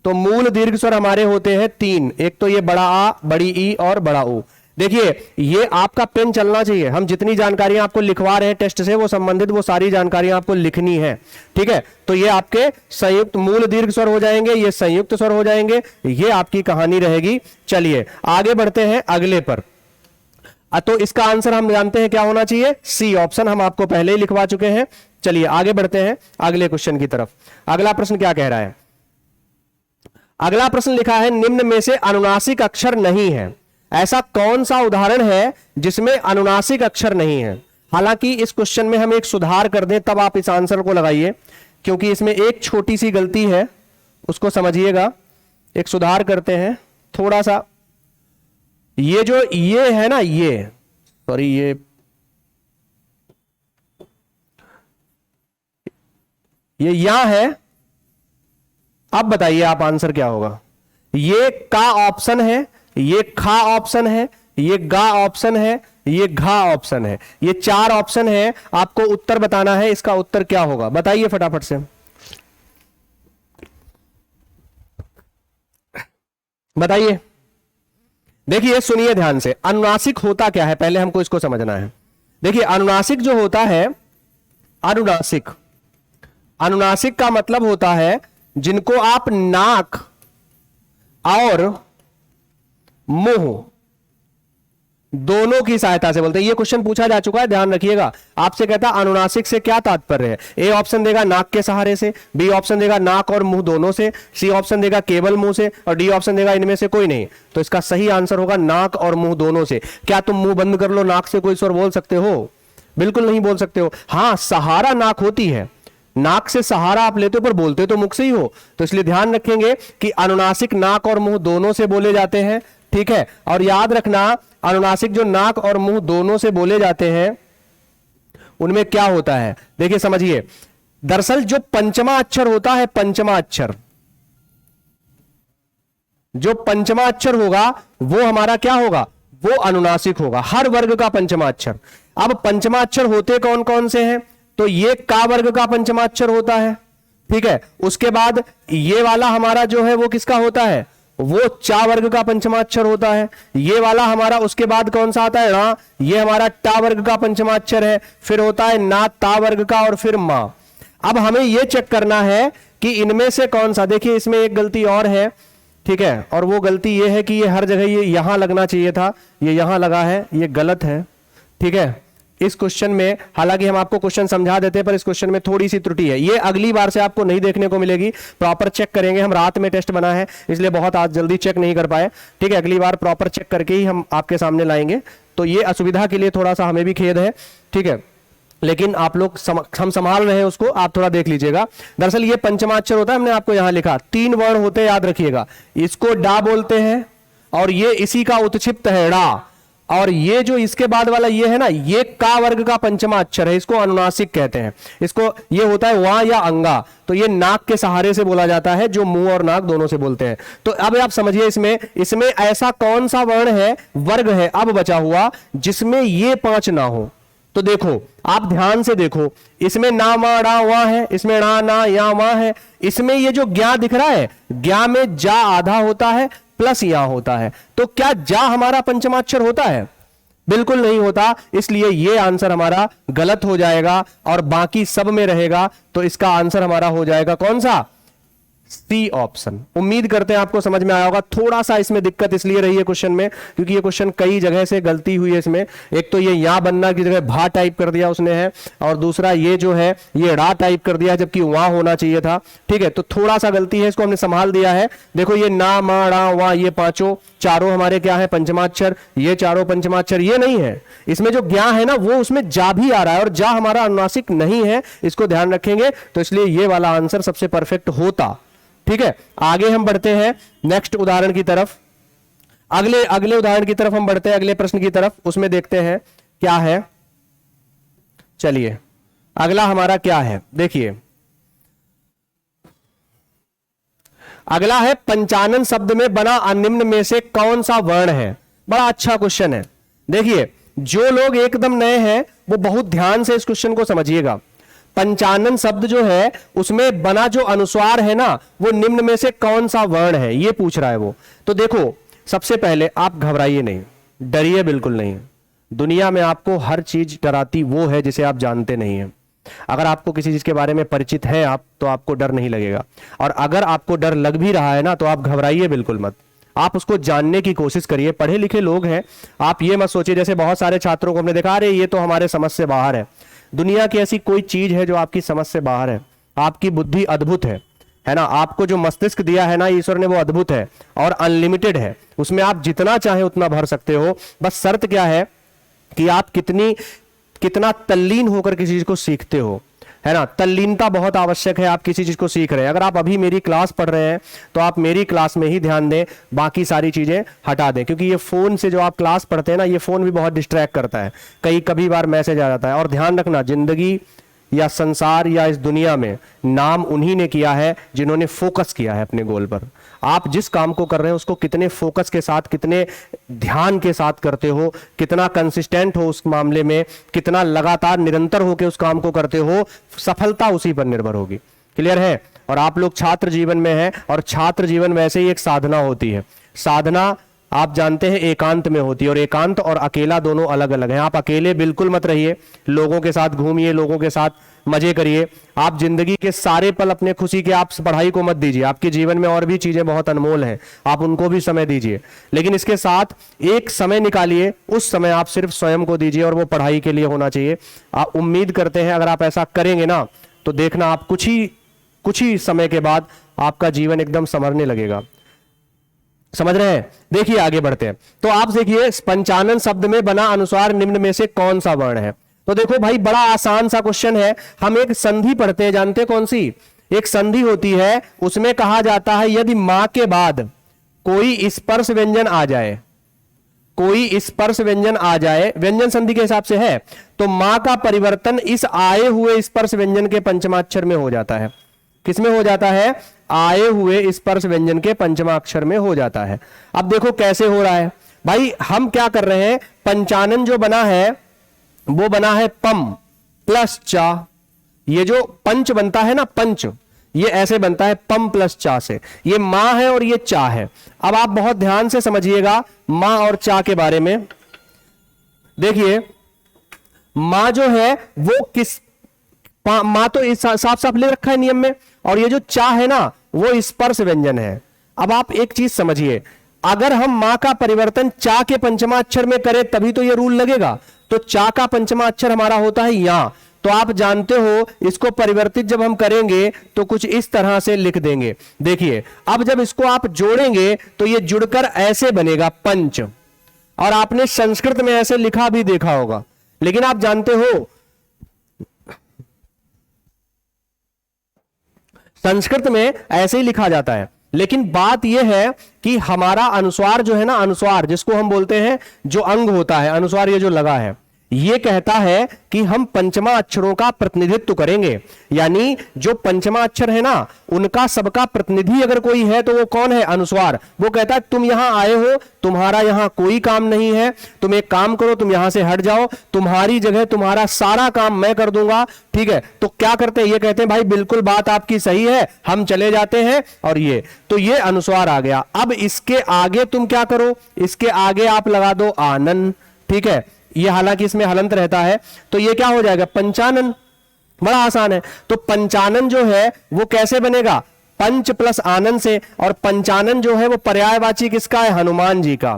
तो मूल दीर्घ स्वर हमारे होते हैं 3, एक तो ये बड़ा आ, बड़ी ई और बड़ा ओ। देखिए ये आपका पेन चलना चाहिए, हम जितनी जानकारियां आपको लिखवा रहे हैं टेस्ट से वो संबंधित वो सारी जानकारियां आपको लिखनी है, ठीक है। तो ये आपके संयुक्त मूल दीर्घ स्वर हो जाएंगे, ये संयुक्त स्वर हो जाएंगे, ये आपकी कहानी रहेगी। चलिए आगे बढ़ते हैं अगले पर। तो इसका आंसर हम जानते हैं क्या होना चाहिए? सी ऑप्शन, हम आपको पहले ही लिखवा चुके हैं। चलिए आगे बढ़ते हैं अगले क्वेश्चन की तरफ। अगला प्रश्न क्या कह रहा है? अगला प्रश्न लिखा है निम्न में से अनुनासिक अक्षर नहीं है। ऐसा कौन सा उदाहरण है जिसमें अनुनासिक अक्षर नहीं है? हालांकि इस क्वेश्चन में हम एक सुधार कर दें तब आप इस आंसर को लगाइए, क्योंकि इसमें एक छोटी सी गलती है, उसको समझिएगा। एक सुधार करते हैं थोड़ा सा। ये जो ये है ना, ये सॉरी ये यहां है। अब बताइए आप आंसर क्या होगा? ये का ऑप्शन है, ये खा ऑप्शन है, ये गा ऑप्शन है, ये घा ऑप्शन है। ये 4 ऑप्शन है, आपको उत्तर बताना है। इसका उत्तर क्या होगा बताइए फटाफट से, बताइए। देखिए सुनिए ध्यान से, अनुनासिक होता क्या है पहले हमको इसको समझना है। देखिए अनुनासिक जो होता है, अनुनासिक का मतलब होता है जिनको आप नाक और मुंह दोनों की सहायता से बोलते हैं। ये क्वेश्चन पूछा जा चुका है, ध्यान रखिएगा। आपसे कहता अनुनासिक से क्या तात्पर्य है? ए ऑप्शन देगा नाक के सहारे से, बी ऑप्शन देगा नाक और मुंह दोनों से, सी ऑप्शन देगा केवल मुंह से, और डी ऑप्शन देगा इनमें से कोई नहीं। तो इसका सही आंसर होगा नाक और मुंह दोनों से। क्या तुम मुंह बंद कर लो, नाक से कोई स्वर बोल सकते हो? बिल्कुल नहीं बोल सकते हो। हाँ, सहारा नाक होती है, नाक से सहारा आप लेते हो पर बोलते तो मुख से ही हो। तो इसलिए ध्यान रखेंगे कि अनुनासिक नाक और मुंह दोनों से बोले जाते हैं, ठीक है। और याद रखना अनुनासिक जो नाक और मुंह दोनों से बोले जाते हैं उनमें क्या होता है, देखिए समझिए। दरअसल जो पंचमा अक्षर होता है, पंचमा अक्षर, जो पंचमा अक्षर होगा वो हमारा क्या होगा? वो अनुनासिक होगा, हर वर्ग का पंचमा अक्षर। अब पंचमा अक्षर होते कौन कौन से हैं? तो ये का वर्ग का पंचमाक्षर होता है। ठीक है, उसके बाद ये वाला हमारा जो है वो किसका होता है, वो चा वर्ग का पंचमाक्षर होता है। ये वाला हमारा उसके बाद कौन सा आता है, णा, ये हमारा टा वर्ग का पंचमाक्षर है। फिर होता है ना ता वर्ग का और फिर मा। अब हमें यह चेक करना है कि इनमें से कौन सा, देखिए इसमें एक गलती और है। ठीक है, और वो गलती ये है कि ये हर जगह ये यहां लगना चाहिए था, ये यहां लगा है, ये गलत है। ठीक है, इस क्वेश्चन में हालांकि हम आपको क्वेश्चन समझा देते हैं पर इस क्वेश्चन में थोड़ी सी त्रुटि है, ये अगली बार से आपको नहीं देखने को मिलेगी। प्रॉपर चेक करेंगे, हम रात में टेस्ट बना है इसलिए बहुत आज जल्दी चेक नहीं कर पाए। ठीक है, अगली बार प्रॉपर चेक करके ही हम आपके सामने लाएंगे। तो ये असुविधा के लिए थोड़ा सा हमें भी खेद है। ठीक है, लेकिन आप लोग हम संभाल रहे हैं उसको, आप थोड़ा देख लीजिएगा। दरअसल ये पंचमाक्षर होता है, हमने आपको यहां लिखा 3 वर्ण होते हैं, याद रखिएगा। इसको डा बोलते हैं और ये इसी का उत्क्षिप्त है ड़ा, और ये जो इसके बाद वाला ये है ना, ये का वर्ग का पंचमाक्षर है, इसको अनुनासिक कहते हैं। इसको ये होता है वा या अंगा, तो ये नाक के सहारे से बोला जाता है, जो मुंह और नाक दोनों से बोलते हैं। तो अब आप समझिए इसमें ऐसा कौन सा वर्ण है, वर्ग है अब बचा हुआ, जिसमें ये 5 ना हो। तो देखो आप ध्यान से देखो, इसमें ना मा डा वा है, इसमें ना ना या वा है, इसमें ये जो ज्ञा दिख रहा है, ज्ञा में जा आधा होता है प्लस या होता है। तो क्या जा हमारा पंचमाक्षर होता है? बिल्कुल नहीं होता, इसलिए ये आंसर हमारा गलत हो जाएगा और बाकी सब में रहेगा। तो इसका आंसर हमारा हो जाएगा कौन सा, सी ऑप्शन। उम्मीद करते हैं आपको समझ में आया होगा। थोड़ा सा इसमें दिक्कत इसलिए रही है क्वेश्चन में क्योंकि ये क्वेश्चन कई जगह से गलती हुई है इसमें। एक तो ये या बनना की जगह भा टाइप कर दिया उसने है, और दूसरा ये जो है ये ड़ा टाइप कर दिया जबकि वहां होना चाहिए था। ठीक है, तो थोड़ा सा गलती है, इसको हमने संभाल दिया है। देखो ये ना मा ड़ा वा ये पांचों चारों हमारे क्या है, पंचमाक्षर। ये चारों पंचमाक्षर ये नहीं है, इसमें जो ज्ञा है ना वो उसमें जा भी आ रहा है और जा हमारा अनुनासिक नहीं है, इसको ध्यान रखेंगे। तो इसलिए ये वाला आंसर सबसे परफेक्ट होता। ठीक है, आगे हम बढ़ते हैं नेक्स्ट उदाहरण की तरफ। अगले उदाहरण की तरफ हम बढ़ते हैं, अगले प्रश्न की तरफ। उसमें देखते हैं क्या है। चलिए अगला हमारा क्या है, देखिए अगला है पंचानन शब्द में बना निम्न में से कौन सा वर्ण है। बड़ा अच्छा क्वेश्चन है। देखिए जो लोग एकदम नए हैं वो बहुत ध्यान से इस क्वेश्चन को समझिएगा। पंचानन शब्द जो है उसमें बना जो अनुस्वार है ना, वो निम्न में से कौन सा वर्ण है, ये पूछ रहा है वो। तो देखो सबसे पहले आप घबराइए नहीं, डरिए बिल्कुल नहीं। दुनिया में आपको हर चीज डराती वो है जिसे आप जानते नहीं हैं। अगर आपको किसी चीज के बारे में परिचित है आप, तो आपको डर नहीं लगेगा, और अगर आपको डर लग भी रहा है ना, तो आप घबराइए बिल्कुल मत। आप उसको जानने की कोशिश करिए। पढ़े लिखे लोग हैं, आप ये मत सोचिए जैसे बहुत सारे छात्रों को हमने देखा, अरे ये तो हमारे समझ से बाहर है। दुनिया की ऐसी कोई चीज है जो आपकी समझ से बाहर है। आपकी बुद्धि अद्भुत है ना। आपको जो मस्तिष्क दिया है ना ईश्वर ने, वो अद्भुत है और अनलिमिटेड है। उसमें आप जितना चाहे उतना भर सकते हो। बस शर्त क्या है कि आप कितना तल्लीन होकर किसी चीज को सीखते हो, है ना। तल्लीनता बहुत आवश्यक है। आप किसी चीज को सीख रहे हैं, अगर आप अभी मेरी क्लास पढ़ रहे हैं तो आप मेरी क्लास में ही ध्यान दें, बाकी सारी चीजें हटा दें। क्योंकि ये फोन से जो आप क्लास पढ़ते हैं ना, ये फोन भी बहुत डिस्ट्रैक्ट करता है। कभी बार मैसेज आ जाता है। और ध्यान रखना, जिंदगी या संसार या इस दुनिया में नाम उन्हीं ने किया है जिन्होंने फोकस किया है अपने गोल पर। आप जिस काम को कर रहे हैं उसको कितने फोकस के साथ, कितने ध्यान के साथ करते हो, कितना कंसिस्टेंट हो उस मामले में, कितना लगातार निरंतर होकर उस काम को करते हो, सफलता उसी पर निर्भर होगी। क्लियर है। और आप लोग छात्र जीवन में हैं, और छात्र जीवन वैसे ही एक साधना होती है। साधना आप जानते हैं एकांत में होती है, और एकांत और अकेला दोनों अलग अलग हैं। आप अकेले बिल्कुल मत रहिए, लोगों के साथ घूमिए, लोगों के साथ मजे करिए। आप जिंदगी के सारे पल अपने खुशी के, आप पढ़ाई को मत दीजिए। आपके जीवन में और भी चीजें बहुत अनमोल हैं, आप उनको भी समय दीजिए। लेकिन इसके साथ एक समय निकालिए, उस समय आप सिर्फ स्वयं को दीजिए, और वो पढ़ाई के लिए होना चाहिए। आप उम्मीद करते हैं अगर आप ऐसा करेंगे ना, तो देखना आप कुछ ही समय के बाद आपका जीवन एकदम संवरने लगेगा। समझ रहे हैं। देखिए आगे बढ़ते हैं। तो आप देखिए पंचानन शब्द में बना अनुस्वार निम्न में से कौन सा वर्ण है। तो देखो भाई बड़ा आसान सा क्वेश्चन है। हम एक संधि पढ़ते हैं, जानते कौन सी? एक संधि होती है, उसमें कहा जाता है यदि मां के बाद कोई स्पर्श व्यंजन आ जाए, कोई स्पर्श व्यंजन आ जाए, व्यंजन संधि के हिसाब से है, तो मां का परिवर्तन इस आए हुए स्पर्श व्यंजन के पंचमाक्षर में हो जाता है। किसमें हो जाता है? आए हुए स्पर्श व्यंजन के पंचमाक्षर में हो जाता है। अब देखो कैसे हो रहा है भाई। हम क्या कर रहे हैं, पंचानन जो बना है वो बना है पम प्लस चा, ये जो पंच बनता है ना, पंच, ये ऐसे बनता है पम प्लस चा से। ये मां है और ये चा है। अब आप बहुत ध्यान से समझिएगा मां और चा के बारे में। देखिए मां जो है वो किस, मां तो साफ साफ लिख रखा है नियम में, और ये जो चा है ना वो स्पर्श व्यंजन है। अब आप एक चीज समझिए, अगर हम मां का परिवर्तन चा के पंचमा अक्षर में करें तभी तो ये रूल लगेगा। तो चा का पंचमा अक्षर हमारा होता है या, तो आप जानते हो इसको परिवर्तित जब हम करेंगे तो कुछ इस तरह से लिख देंगे। देखिए अब जब इसको आप जोड़ेंगे तो ये जुड़कर ऐसे बनेगा पंच, और आपने संस्कृत में ऐसे लिखा भी देखा होगा। लेकिन आप जानते हो संस्कृत में ऐसे ही लिखा जाता है, लेकिन बात यह है कि हमारा अनुस्वार जो है ना, अनुस्वार जिसको हम बोलते हैं जो अंग होता है, अनुस्वार ये जो लगा है, ये कहता है कि हम पंचमा अक्षरों का प्रतिनिधित्व करेंगे। यानी जो पंचमा अक्षर है ना उनका सबका प्रतिनिधि अगर कोई है तो वो कौन है, अनुस्वार। वो कहता है तुम यहां आए हो, तुम्हारा यहां कोई काम नहीं है, तुम एक काम करो, तुम यहां से हट जाओ, तुम्हारी जगह तुम्हारा सारा काम मैं कर दूंगा। ठीक है, तो क्या करते हैं, ये कहते हैं भाई बिल्कुल बात आपकी सही है, हम चले जाते हैं। और ये तो ये अनुस्वार आ गया। अब इसके आगे तुम क्या करो, इसके आगे आप लगा दो आनन। ठीक है, ये हालांकि इसमें हलंत रहता है, तो ये क्या हो जाएगा, पंचानन। बड़ा आसान है। तो पंचानन जो है वो कैसे बनेगा, पंच प्लस आनंद से। और पंचानन जो है वो पर्यायवाची किसका है, हनुमान जी का।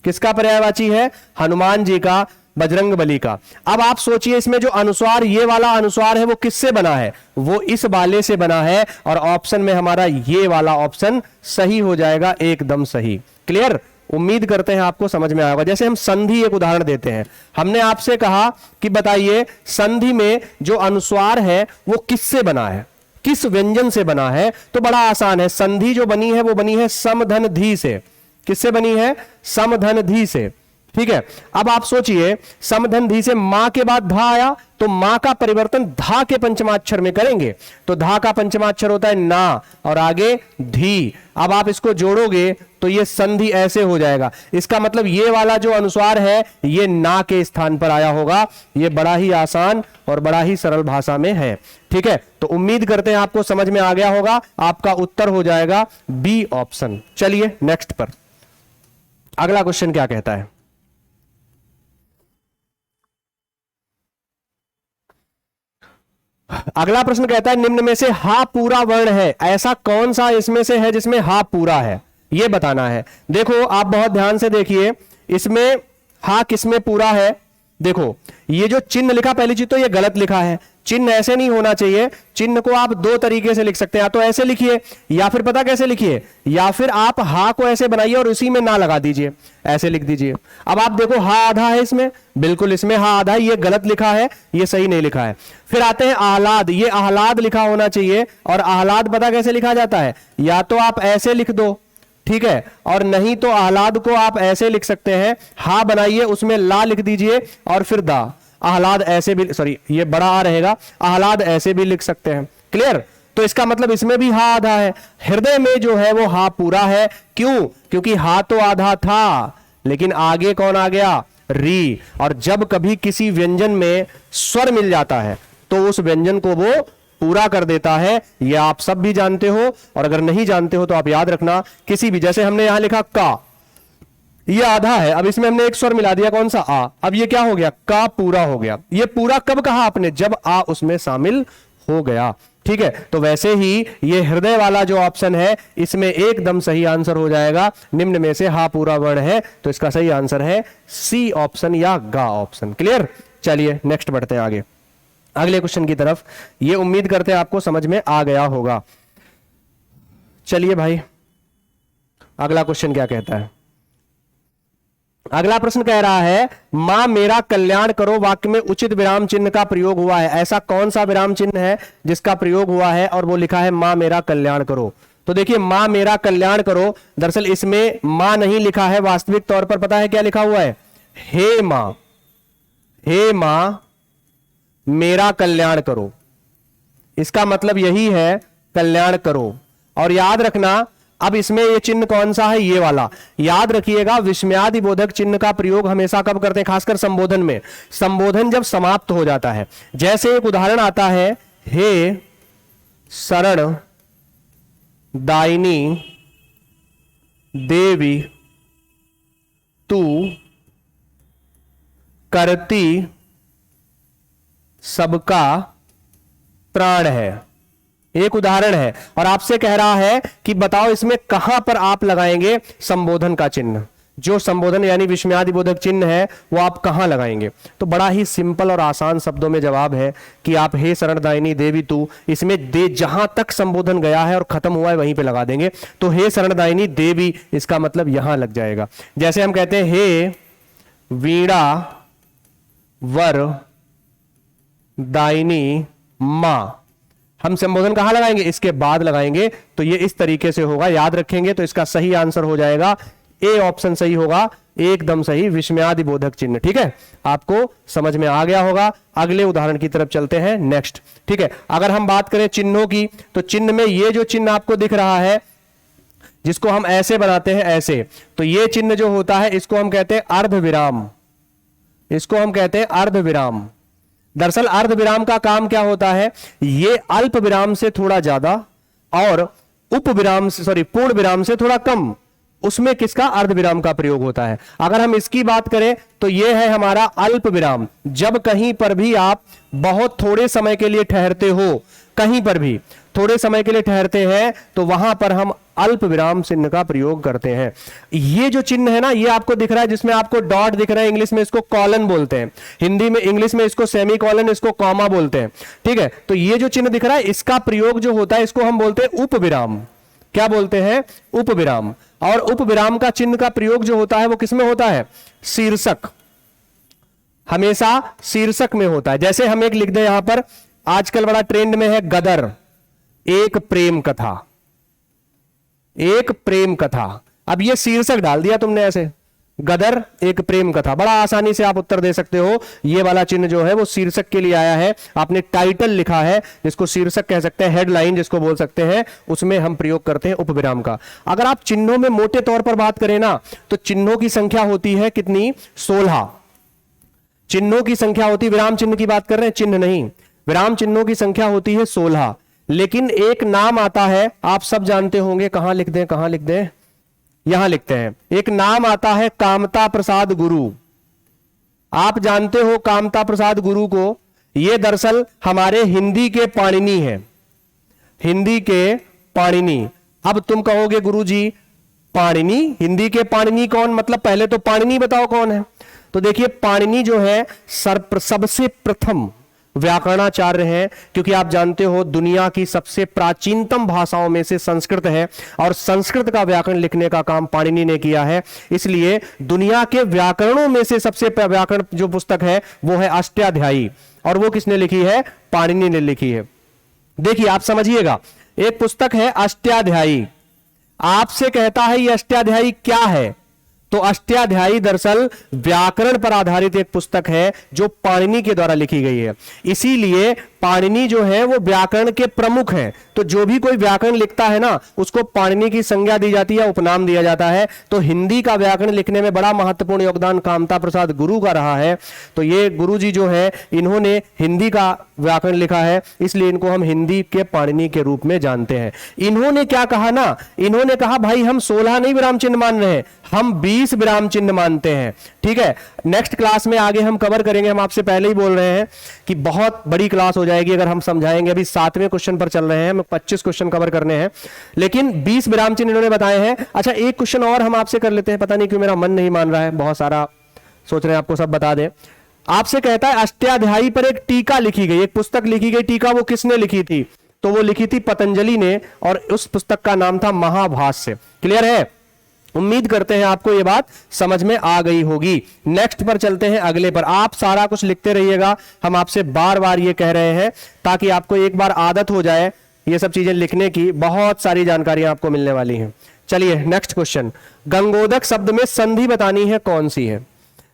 किसका पर्यायवाची है, हनुमान जी का, बजरंग बली का। अब आप सोचिए इसमें जो अनुस्वार, ये वाला अनुस्वार है वो किससे बना है, वो इस वाले से बना है, और ऑप्शन में हमारा ये वाला ऑप्शन सही हो जाएगा, एकदम सही। क्लियर, उम्मीद करते हैं आपको समझ में आएगा। जैसे हम संधि एक उदाहरण देते हैं, हमने आपसे कहा कि बताइए संधि में जो अनुस्वार है वो किससे बना है, किस व्यंजन से बना है। तो बड़ा आसान है, संधि जो बनी है वो बनी है समधन धी से। किससे बनी है, समधन धी से। ठीक है, अब आप सोचिए समधन धी से मां के बाद धा आया, तो मां का परिवर्तन धा के पंचमाक्षर में करेंगे, तो धा का पंचमाक्षर होता है ना, और आगे धी। अब आप इसको जोड़ोगे तो ये संधि ऐसे हो जाएगा। इसका मतलब ये वाला जो अनुस्वार है ये ना के स्थान पर आया होगा। ये बड़ा ही आसान और बड़ा ही सरल भाषा में है। ठीक है, तो उम्मीद करते हैं आपको समझ में आ गया होगा। आपका उत्तर हो जाएगा बी ऑप्शन। चलिए नेक्स्ट पर, अगला क्वेश्चन क्या कहता है। अगला प्रश्न कहता है निम्न में से हा पूरा वर्ण है, ऐसा कौन सा इसमें से है जिसमें हा पूरा है, यह बताना है। देखो आप बहुत ध्यान से देखिए, इसमें हा किसमें पूरा है। देखो ये जो चिन्ह लिखा, पहली चीज तो ये गलत लिखा है, चिन्ह ऐसे नहीं होना चाहिए। चिन्ह को आप दो तरीके से लिख सकते हैं, या तो ऐसे लिखिए, या फिर पता कैसे लिखिए, या फिर आप हा को ऐसे बनाइए और उसी में ना लगा दीजिए, ऐसे लिख दीजिए। अब आप देखो हा आधा है इसमें, बिल्कुल इसमें हा आधा है, ये गलत लिखा है, ये सही नहीं लिखा है। फिर आते हैं आह्लाद, ये आह्लाद लिखा होना चाहिए, और आह्लाद पता कैसे लिखा जाता है, या तो आप ऐसे लिख दो, ठीक है, और नहीं तो आह्लाद को आप ऐसे लिख सकते हैं, हा बनाइए उसमें ला लिख दीजिए और फिर दा। आह्लाद ऐसे भी, सॉरी ये बड़ा आ रहेगा, आह्लाद ऐसे भी लिख सकते हैं। क्लियर, तो इसका मतलब इसमें भी हा आधा है। हृदय में जो है वो हा पूरा है, क्यों, क्योंकि हा तो आधा था, लेकिन आगे कौन आ गया, री। और जब कभी किसी व्यंजन में स्वर मिल जाता है तो उस व्यंजन को वो पूरा कर देता है, यह आप सब भी जानते हो। और अगर नहीं जानते हो तो आप याद रखना, किसी भी, जैसे हमने यहां लिखा का, ये आधा है, अब इसमें हमने एक स्वर मिला दिया, कौन सा, आ, अब ये क्या हो गया, का पूरा हो गया। ये पूरा कब कहा आपने, जब आ उसमें शामिल हो गया। ठीक है, तो वैसे ही ये हृदय वाला जो ऑप्शन है इसमें एकदम सही आंसर हो जाएगा। निम्न में से हा पूरा वर्ण है, तो इसका सही आंसर है सी ऑप्शन या गा ऑप्शन। क्लियर, चलिए नेक्स्ट बढ़ते हैं आगे अगले क्वेश्चन की तरफ। ये उम्मीद करते हैं आपको समझ में आ गया होगा। चलिए भाई अगला क्वेश्चन क्या कहता है। अगला प्रश्न कह रहा है मां मेरा कल्याण करो वाक्य में उचित विराम चिन्ह का प्रयोग हुआ है, ऐसा कौन सा विराम चिन्ह है जिसका प्रयोग हुआ है, और वो लिखा है मां मेरा कल्याण करो। तो देखिए मां मेरा कल्याण करो, दरअसल इसमें मां नहीं लिखा है, वास्तविक तौर पर पता है क्या लिखा हुआ है, हे मां, हे मां मेरा कल्याण करो। इसका मतलब यही है कल्याण करो। और याद रखना अब इसमें ये चिन्ह कौन सा है, ये वाला याद रखिएगा। विस्मयादि बोधक चिन्ह का प्रयोग हमेशा कब करते हैं, खासकर संबोधन में। संबोधन जब समाप्त हो जाता है, जैसे एक उदाहरण आता है, हे शरण दायिनी देवी तू करती सबका प्राण है। एक उदाहरण है और आपसे कह रहा है कि बताओ इसमें कहां पर आप लगाएंगे संबोधन का चिन्ह। जो संबोधन यानी विस्मयादि बोधक चिन्ह है वो आप कहां लगाएंगे। तो बड़ा ही सिंपल और आसान शब्दों में जवाब है कि आप हे शरणदायिनी देवी तू, इसमें दे जहां तक संबोधन गया है और खत्म हुआ है वहीं पे लगा देंगे। तो हे शरणदायिनी देवी, इसका मतलब यहां लग जाएगा। जैसे हम कहते हैं हे वीणा वर दायिनी मां, हम संबोधन कहां लगाएंगे, इसके बाद लगाएंगे। तो ये इस तरीके से होगा, याद रखेंगे। तो इसका सही आंसर हो जाएगा ए ऑप्शन सही होगा, एकदम सही, विस्मयादि बोधक चिन्ह। ठीक है, आपको समझ में आ गया होगा। अगले उदाहरण की तरफ चलते हैं, नेक्स्ट। ठीक है, अगर हम बात करें चिन्हों की, तो चिन्ह में ये जो चिन्ह आपको दिख रहा है जिसको हम ऐसे बनाते हैं, ऐसे, तो ये चिन्ह जो होता है इसको हम कहते हैं अर्ध विराम। इसको हम कहते हैं अर्ध विराम। दरअसल अर्ध विराम का काम क्या होता है, ये अल्प विराम से थोड़ा ज्यादा और उप विराम से, सॉरी, पूर्ण विराम से थोड़ा कम, उसमें किसका, अर्ध विराम का प्रयोग होता है। अगर हम इसकी बात करें तो यह है हमारा अल्प विराम। जब कहीं पर भी आप बहुत थोड़े समय के लिए ठहरते हो, कहीं पर भी थोड़े समय के लिए ठहरते हैं, तो वहां पर हम अल्प विराम चिन्ह का प्रयोग करते हैं। ये जो चिन्ह है ना, ये आपको दिख रहा है जिसमें आपको डॉट दिख रहा है, इंग्लिश में इसको कॉलन बोलते हैं, हिंदी में, इंग्लिश में इसको सेमी कॉलन, इसको कॉमा बोलते हैं। ठीक है, तो ये जो चिन्ह दिख रहा है इसका प्रयोग जो होता है इसको हम बोलते हैं उप विराम। क्या बोलते हैं, उप विराम। और उप विराम का चिन्ह का प्रयोग जो होता है वो किसमें होता है, शीर्षक, हमेशा शीर्षक में होता है। जैसे हम एक लिख दें यहां पर, आजकल बड़ा ट्रेंड में है गदर, एक प्रेम कथा, एक प्रेम कथा। अब ये शीर्षक डाल दिया तुमने ऐसे, गदर एक प्रेम कथा, बड़ा आसानी से आप उत्तर दे सकते हो। ये वाला चिन्ह जो है वो शीर्षक के लिए आया है। आपने टाइटल लिखा है, जिसको शीर्षक कह सकते हैं, हेडलाइन जिसको बोल सकते हैं, उसमें हम प्रयोग करते हैं उपविराम का। अगर आप चिन्हों में मोटे तौर पर बात करें ना, तो चिन्हों की संख्या होती है कितनी, 16 चिन्हों की संख्या होती है। विराम चिन्ह की बात कर रहे हैं, चिन्ह नहीं, विराम चिन्हों की संख्या होती है 16। लेकिन एक नाम आता है, आप सब जानते होंगे, कहां लिख दें, कहां लिख दें, यहां लिखते हैं। एक नाम आता है कामता प्रसाद गुरु। आप जानते हो कामता प्रसाद गुरु को, ये दरअसल हमारे हिंदी के पाणिनि है, हिंदी के पाणिनि। अब तुम कहोगे गुरुजी पाणिनि, हिंदी के पाणिनि कौन, मतलब पहले तो पाणिनि बताओ कौन है। तो देखिए पाणिनि जो है सबसे प्रथम व्याकरणाचार्य हैं, क्योंकि आप जानते हो दुनिया की सबसे प्राचीनतम भाषाओं में से संस्कृत है, और संस्कृत का व्याकरण लिखने का काम पाणिनि ने किया है। इसलिए दुनिया के व्याकरणों में से सबसे व्याकरण जो पुस्तक है वो है अष्टाध्यायी, और वो किसने लिखी है, पाणिनि ने लिखी है। देखिए आप समझिएगा, एक पुस्तक है अष्टाध्यायी, आपसे कहता है ये अष्टाध्यायी क्या है, तो अष्टाध्यायी दरअसल व्याकरण पर आधारित एक पुस्तक है जो पाणिनि के द्वारा लिखी गई है। इसीलिए पाणिनि जो है वो व्याकरण के प्रमुख हैं। तो जो भी कोई व्याकरण लिखता है ना, उसको पाणिनि की संज्ञा दी जाती है, उपनाम दिया जाता है। तो हिंदी का व्याकरण लिखने में बड़ा महत्वपूर्ण योगदान कामता प्रसाद गुरु का रहा है। तो ये गुरु जी जो है, इन्होंने हिंदी का व्याकरण लिखा है, इसलिए इनको हम हिंदी के पाणिनि के रूप में जानते हैं। इन्होंने क्या कहा ना, इन्होंने कहा भाई हम 16 नहीं विराम चिन्ह मान रहे हैं, हम 20 विराम चिन्ह मानते हैं। ठीक है, नेक्स्ट क्लास में आगे हम कवर करेंगे। हम आपसे पहले ही बोल रहे हैं कि बहुत बड़ी क्लास हो जाएगी अगर हम समझाएंगे। अभी 7वें क्वेश्चन पर चल रहे हैं, हमें 25 क्वेश्चन कवर करने हैं, लेकिन 20 विराम चिन्ह इन्होंने बताए हैं। अच्छा, एक क्वेश्चन और हम आपसे कर लेते हैं, पता नहीं क्यों मेरा मन नहीं मान रहा है, बहुत सारा सोच रहे हैं आपको सब बता दें। आपसे कहता है अष्टाध्यायी पर एक टीका लिखी गई, एक पुस्तक लिखी गई, टीका वो किसने लिखी थी, तो वो लिखी थी पतंजलि ने, और उस पुस्तक का नाम था महाभाष्य। क्लियर है, उम्मीद करते हैं आपको ये बात समझ में आ गई होगी। नेक्स्ट पर चलते हैं, अगले पर। आप सारा कुछ लिखते रहिएगा, हम आपसे बार बार ये कह रहे हैं ताकि आपको एक बार आदत हो जाए ये सब चीजें लिखने की। बहुत सारी जानकारियां आपको मिलने वाली हैं। चलिए नेक्स्ट क्वेश्चन, गंगोदक शब्द में संधि बतानी है, कौन सी है।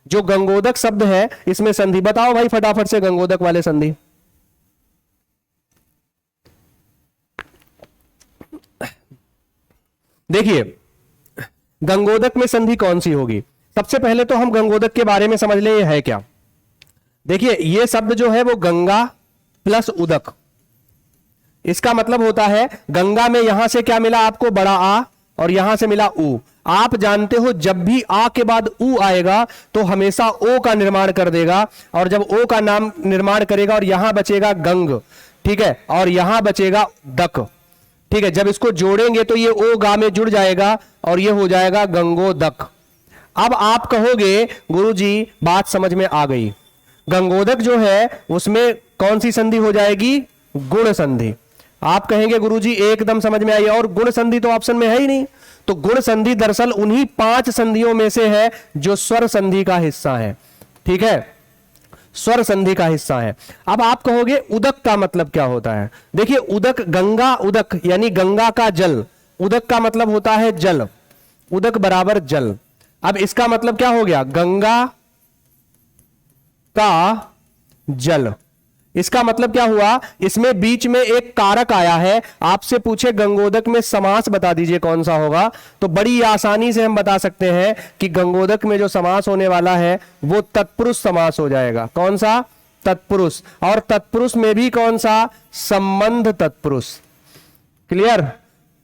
जो गंगोदक शब्द है इसमें संधि बताओ भाई फटाफट से, गंगोदक वाले संधि। देखिए गंगोदक में संधि कौन सी होगी। सबसे पहले तो हम गंगोदक के बारे में समझ लें ये है क्या। देखिए ये शब्द जो है वो गंगा प्लस उदक, इसका मतलब होता है गंगा में यहां से क्या मिला आपको, बड़ा आ, और यहां से मिला ऊ। आप जानते हो जब भी आ के बाद ऊ आएगा तो हमेशा ओ का निर्माण कर देगा, और जब ओ का नाम निर्माण करेगा और यहां बचेगा गंग, ठीक है, और यहां बचेगा दक, ठीक है। जब इसको जोड़ेंगे तो ये ओ गा में जुड़ जाएगा और ये हो जाएगा गंगोदक। अब आप कहोगे गुरुजी बात समझ में आ गई, गंगोदक जो है उसमें कौन सी संधि हो जाएगी, गुण संधि। आप कहेंगे गुरुजी एकदम समझ में आई, और गुण संधि तो ऑप्शन में है ही नहीं। तो गुण संधि दरअसल उन्हीं 5 संधियों में से है जो स्वर संधि का हिस्सा है, ठीक है, स्वर संधि का हिस्सा है। अब आप कहोगे उदक का मतलब क्या होता है। देखिए उदक, गंगा उदक यानी गंगा का जल, उदक का मतलब होता है जल, उदक बराबर जल। अब इसका मतलब क्या हो गया, गंगा का जल। इसका मतलब क्या हुआ, इसमें बीच में एक कारक आया है। आपसे पूछे गंगोदक में समास बता दीजिए कौन सा होगा, तो बड़ी आसानी से हम बता सकते हैं कि गंगोदक में जो समास होने वाला है वो तत्पुरुष समास हो जाएगा। कौन सा, तत्पुरुष। और तत्पुरुष में भी कौन सा, संबंध तत्पुरुष। क्लियर,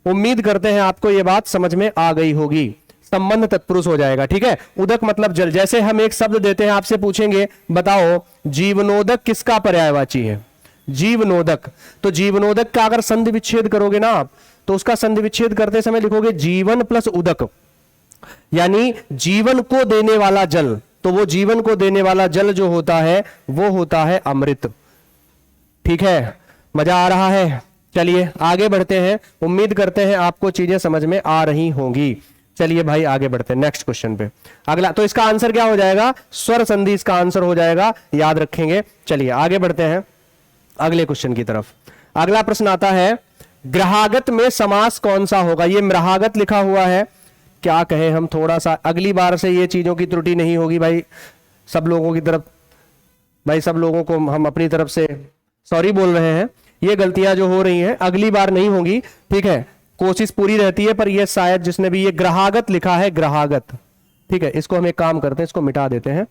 उम्मीद करते हैं आपको यह बात समझ में आ गई होगी। संबंध तत्पुरुष हो जाएगा, ठीक है। उदक मतलब जल। जैसे हम एक शब्द देते हैं, आपसे पूछेंगे बताओ जीवनोदक किसका पर्यायवाची है, जीवनोदक। तो जीवनोदक का अगर संधि विच्छेद करोगे ना आप, तो उसका संधि विच्छेद करते समय लिखोगे जीवन प्लस उदक, यानी जीवन को देने वाला जल। तो वो जीवन को देने वाला जल जो होता है वो होता है अमृत, ठीक है। मजा आ रहा है, चलिए आगे बढ़ते हैं। उम्मीद करते हैं आपको चीजें समझ में आ रही होंगी। चलिए भाई आगे बढ़ते हैं नेक्स्ट क्वेश्चन पे। अगला तो इसका आंसर क्या हो जाएगा, स्वर संधि इसका आंसर हो जाएगा, याद रखेंगे। चलिए आगे बढ़ते हैं अगले क्वेश्चन की तरफ। अगला प्रश्न आता है, ग्रहागत में समास कौन सा होगा। ये मृहागत लिखा हुआ है, क्या कहें हम, थोड़ा सा अगली बार से ये चीजों की त्रुटि नहीं होगी भाई, सब लोगों की तरफ, भाई सब लोगों को हम अपनी तरफ से सॉरी बोल रहे हैं। ये गलतियां जो हो रही हैं अगली बार नहीं होंगी, ठीक है, कोशिश पूरी रहती है। पर ये शायद जिसने भी ये ग्रहागत लिखा है, ग्रहागत, ठीक है, इसको हम एक काम करते हैं, इसको मिटा देते हैं।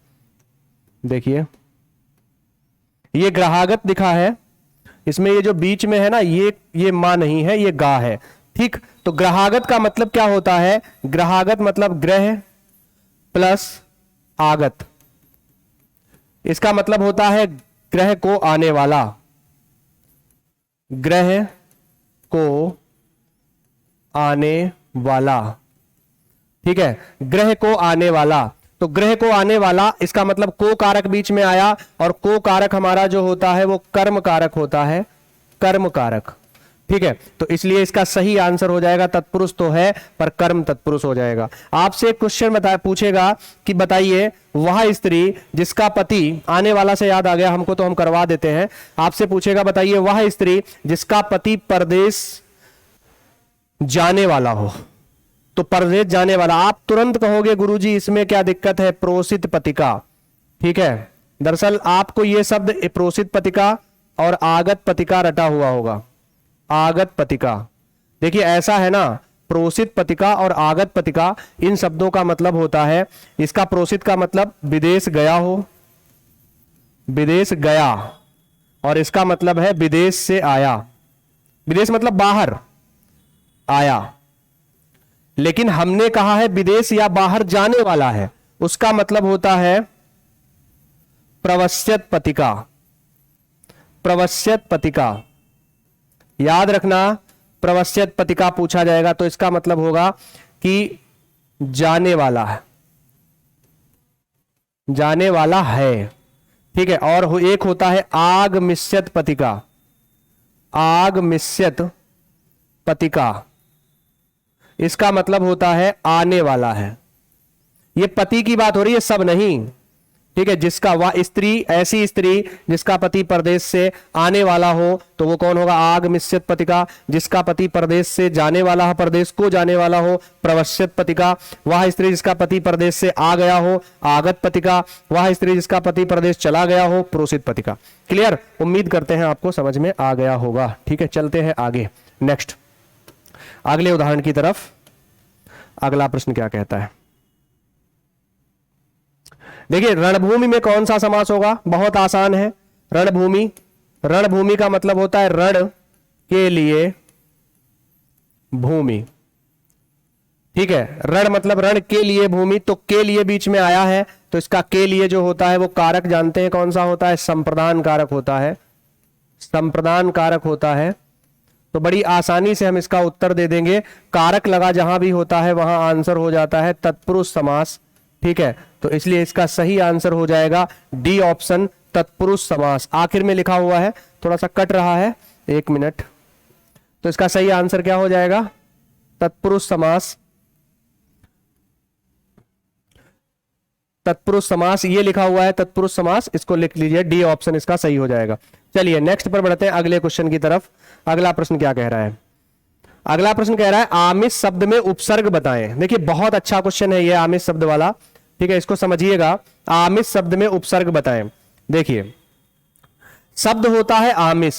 देखिए ये ग्रहागत लिखा है, इसमें ये जो बीच में है ना, ये मां नहीं है, ये गा है, ठीक। तो ग्रहागत का मतलब क्या होता है, ग्रहागत मतलब ग्रह प्लस आगत। इसका मतलब होता है ग्रह को आने वाला, ग्रह को आने वाला, ठीक है, ग्रह को आने वाला। तो ग्रह को आने वाला, इसका मतलब को कारक बीच में आया, और को कारक हमारा जो होता है वो कर्म कारक होता है, कर्म कारक, ठीक है। तो इसलिए इसका सही आंसर हो जाएगा, तत्पुरुष तो है पर कर्म तत्पुरुष हो जाएगा। आपसे क्वेश्चन पूछेगा कि बताइए वह स्त्री जिसका पति, आने वाला से याद आ गया हमको तो हम करवा देते हैं। आपसे पूछेगा बताइए वह स्त्री जिसका पति परदेश जाने वाला हो। तो परदेश जाने वाला, आप तुरंत कहोगे गुरुजी इसमें क्या दिक्कत है, प्रोसित पतिका, ठीक है। दरअसल आपको यह शब्द प्रोसित पतिका और आगत पतिका रटा हुआ होगा, आगत पतिका। देखिए ऐसा है ना, प्रोसित पतिका और आगत पतिका, इन शब्दों का मतलब होता है, इसका प्रोसित का मतलब विदेश गया हो, विदेश गया, और इसका मतलब है विदेश से आया। विदेश मतलब बाहर आया, लेकिन हमने कहा है विदेश या बाहर जाने वाला है, उसका मतलब होता है प्रवस्यत पतिका, प्रवस्यत पतिका। याद रखना, प्रवस्यत पतिका पूछा जाएगा तो इसका मतलब होगा कि जाने वाला है, जाने वाला है, ठीक है। और एक होता है आगमिष्यत पतिका, आगमिष्यत पतिका, इसका मतलब होता है आने वाला है। ये पति की बात हो रही है, सब नहीं, ठीक है। जिसका, वह स्त्री, ऐसी स्त्री जिसका पति परदेश से आने वाला हो तो वो कौन होगा, आगमिष्यत पतिका। जिसका पति परदेश से जाने वाला हो, परदेश को जाने वाला हो, प्रवस्यत पतिका। वह स्त्री जिसका पति परदेश से आ गया हो, आगत पतिका। वह स्त्री जिसका पति परदेश चला गया हो, प्रोसित पतिका। क्लियर, उम्मीद करते हैं आपको समझ में आ गया होगा, ठीक है। चलते हैं आगे, नेक्स्ट अगले उदाहरण की तरफ। अगला प्रश्न क्या कहता है, देखिए रणभूमि में कौन सा समास होगा, बहुत आसान है। रणभूमि, रणभूमि का मतलब होता है रण के लिए भूमि। ठीक है, रण मतलब रण के लिए भूमि, तो के लिए बीच में आया है, तो इसका के लिए जो होता है वो कारक जानते हैं कौन सा होता है, संप्रदान कारक होता है, संप्रदान कारक होता है। तो बड़ी आसानी से हम इसका उत्तर दे देंगे, कारक लगा जहां भी होता है वहां आंसर हो जाता है तत्पुरुष समास। ठीक है, तो इसलिए इसका सही आंसर हो जाएगा डी ऑप्शन, तत्पुरुष समास। आखिर में लिखा हुआ है, थोड़ा सा कट रहा है, 1 मिनट। तो इसका सही आंसर क्या हो जाएगा, तत्पुरुष समास। तत्पुरुष समास ये लिखा हुआ है, तत्पुरुष समास, इसको लिख लीजिए, डी ऑप्शन इसका सही हो जाएगा। चलिए नेक्स्ट पर बढ़ते हैं अगले क्वेश्चन की तरफ। अगला प्रश्न क्या कह रहा है, अगला प्रश्न कह रहा है आमिष शब्द में उपसर्ग बताएं। देखिए बहुत अच्छा क्वेश्चन है ये आमिष शब्द वाला। ठीक है, इसको समझिएगा, आमिष शब्द में उपसर्ग बताएं। देखिए शब्द होता है आमिष।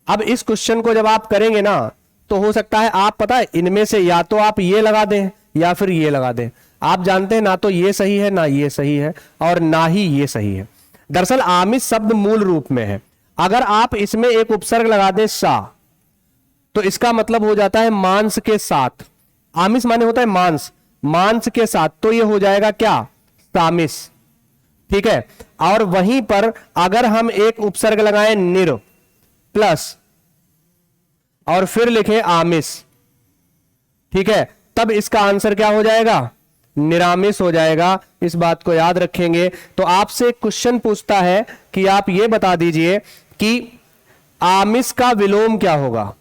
अब इस क्वेश्चन को जब आप करेंगे ना, तो हो सकता है आप पता है इनमें से या तो आप ये लगा दें या फिर ये लगा दें। आप जानते हैं ना तो ये सही है, ना ये सही है, और ना ही ये सही है। दरअसल आमिष शब्द मूल रूप में है, अगर आप इसमें एक उपसर्ग लगा दें सा, तो इसका मतलब हो जाता है मांस के साथ। आमिष माने होता है मांस, मांस के साथ, तो ये हो जाएगा क्या, सामिष। ठीक है, और वहीं पर अगर हम एक उपसर्ग लगाएं निर प्लस और फिर लिखें आमिष, ठीक है, तब इसका आंसर क्या हो जाएगा, निरामिष हो जाएगा। इस बात को याद रखेंगे। तो आपसे क्वेश्चन पूछता है कि आप ये बता दीजिए कि आमिष का विलोम क्या होगा,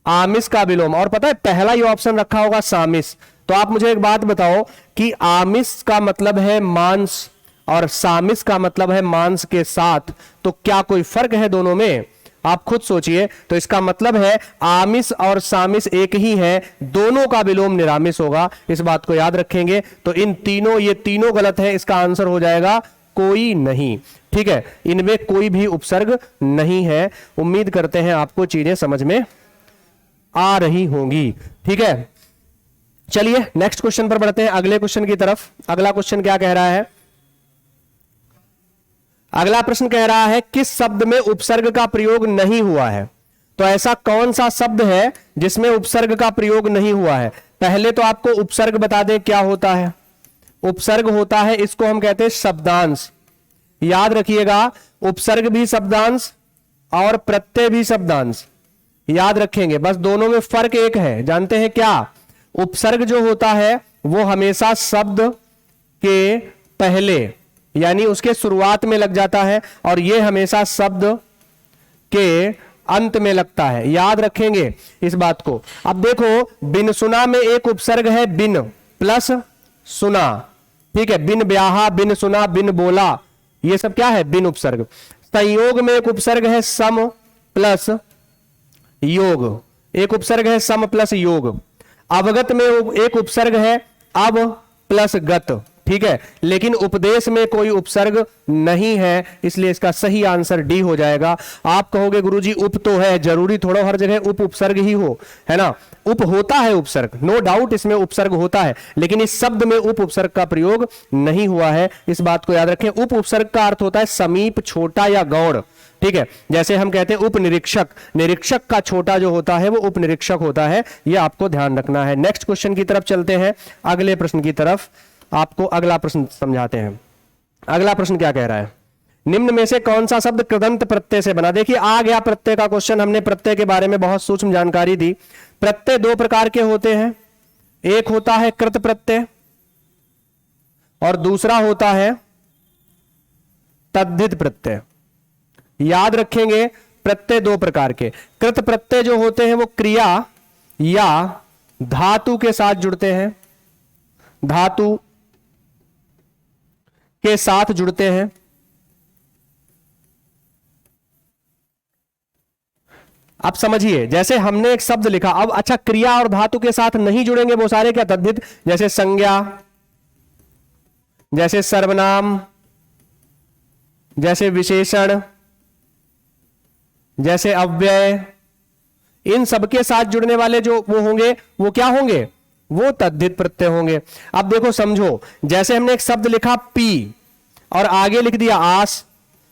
आमिष का विलोम, और पता है पहला ये ऑप्शन रखा होगा सामिष। तो आप मुझे एक बात बताओ कि आमिष का मतलब है मांस और सामिष का मतलब है मांस के साथ, तो क्या कोई फर्क है दोनों में, आप खुद सोचिए। तो इसका मतलब है आमिष और सामिष एक ही है, दोनों का विलोम निरामिष होगा। इस बात को याद रखेंगे। तो इन तीनों, ये तीनों गलत है, इसका आंसर हो जाएगा कोई नहीं। ठीक है, इनमें कोई भी उपसर्ग नहीं है। उम्मीद करते हैं आपको चीजें समझ में आ रही होंगी। ठीक है, चलिए नेक्स्ट क्वेश्चन पर बढ़ते हैं, अगले क्वेश्चन की तरफ। अगला क्वेश्चन क्या कह रहा है, अगला प्रश्न कह रहा है किस शब्द में उपसर्ग का प्रयोग नहीं हुआ है। तो ऐसा कौन सा शब्द है जिसमें उपसर्ग का प्रयोग नहीं हुआ है। पहले तो आपको उपसर्ग बता दें क्या होता है। उपसर्ग होता है, इसको हम कहते हैं शब्दांश। याद रखिएगा, उपसर्ग भी शब्दांश और प्रत्यय भी शब्दांश, याद रखेंगे। बस दोनों में फर्क एक है, जानते हैं क्या, उपसर्ग जो होता है वो हमेशा शब्द के पहले यानी उसके शुरुआत में लग जाता है, और ये हमेशा शब्द के अंत में लगता है। याद रखेंगे इस बात को। अब देखो, बिन सुना में एक उपसर्ग है बिन प्लस सुना। ठीक है, बिन ब्याहा, बिन सुना, बिन बोला, ये सब क्या है, बिन उपसर्ग। संयोग में एक उपसर्ग है सम प्लस योग, एक उपसर्ग है सम प्लस योग। अवगत में एक उपसर्ग है अब प्लस गत। ठीक है, लेकिन उपदेश में कोई उपसर्ग नहीं है, इसलिए इसका सही आंसर डी हो जाएगा। आप कहोगे गुरुजी उप तो है, जरूरी थोड़ा हर जगह उप उपसर्ग ही हो, है ना। उप होता है उपसर्ग, नो डाउट इसमें उपसर्ग होता है, लेकिन इस शब्द में उप उपसर्ग का प्रयोग नहीं हुआ है। इस बात को याद रखें। उप उपसर्ग का अर्थ होता है समीप, छोटा या गौड़। ठीक है, जैसे हम कहते हैं उप निरीक्षक, निरीक्षक का छोटा जो होता है वो उप निरीक्षक होता है, ये आपको ध्यान रखना है। नेक्स्ट क्वेश्चन की तरफ चलते हैं, अगले प्रश्न की तरफ। आपको अगला प्रश्न समझाते हैं। अगला प्रश्न क्या कह रहा है, निम्न में से कौन सा शब्द कृदंत प्रत्यय से बना। देखिए आ गया प्रत्यय का क्वेश्चन। हमने प्रत्यय के बारे में बहुत सूक्ष्म जानकारी दी। प्रत्यय दो प्रकार के होते हैं, एक होता है कृत प्रत्यय और दूसरा होता है तद्धित प्रत्यय। याद रखेंगे, प्रत्यय दो प्रकार के। कृत प्रत्यय जो होते हैं वो क्रिया या धातु के साथ जुड़ते हैं, धातु के साथ जुड़ते हैं। अब समझिए, जैसे हमने एक शब्द लिखा, अब अच्छा क्रिया और धातु के साथ नहीं जुड़ेंगे वो सारे क्या, तद्धित। जैसे संज्ञा, जैसे सर्वनाम, जैसे विशेषण, जैसे अव्यय, इन सबके साथ जुड़ने वाले जो वो होंगे वो क्या होंगे, वो तद्धित प्रत्यय होंगे। अब देखो समझो, जैसे हमने एक शब्द लिखा पी और आगे लिख दिया आस,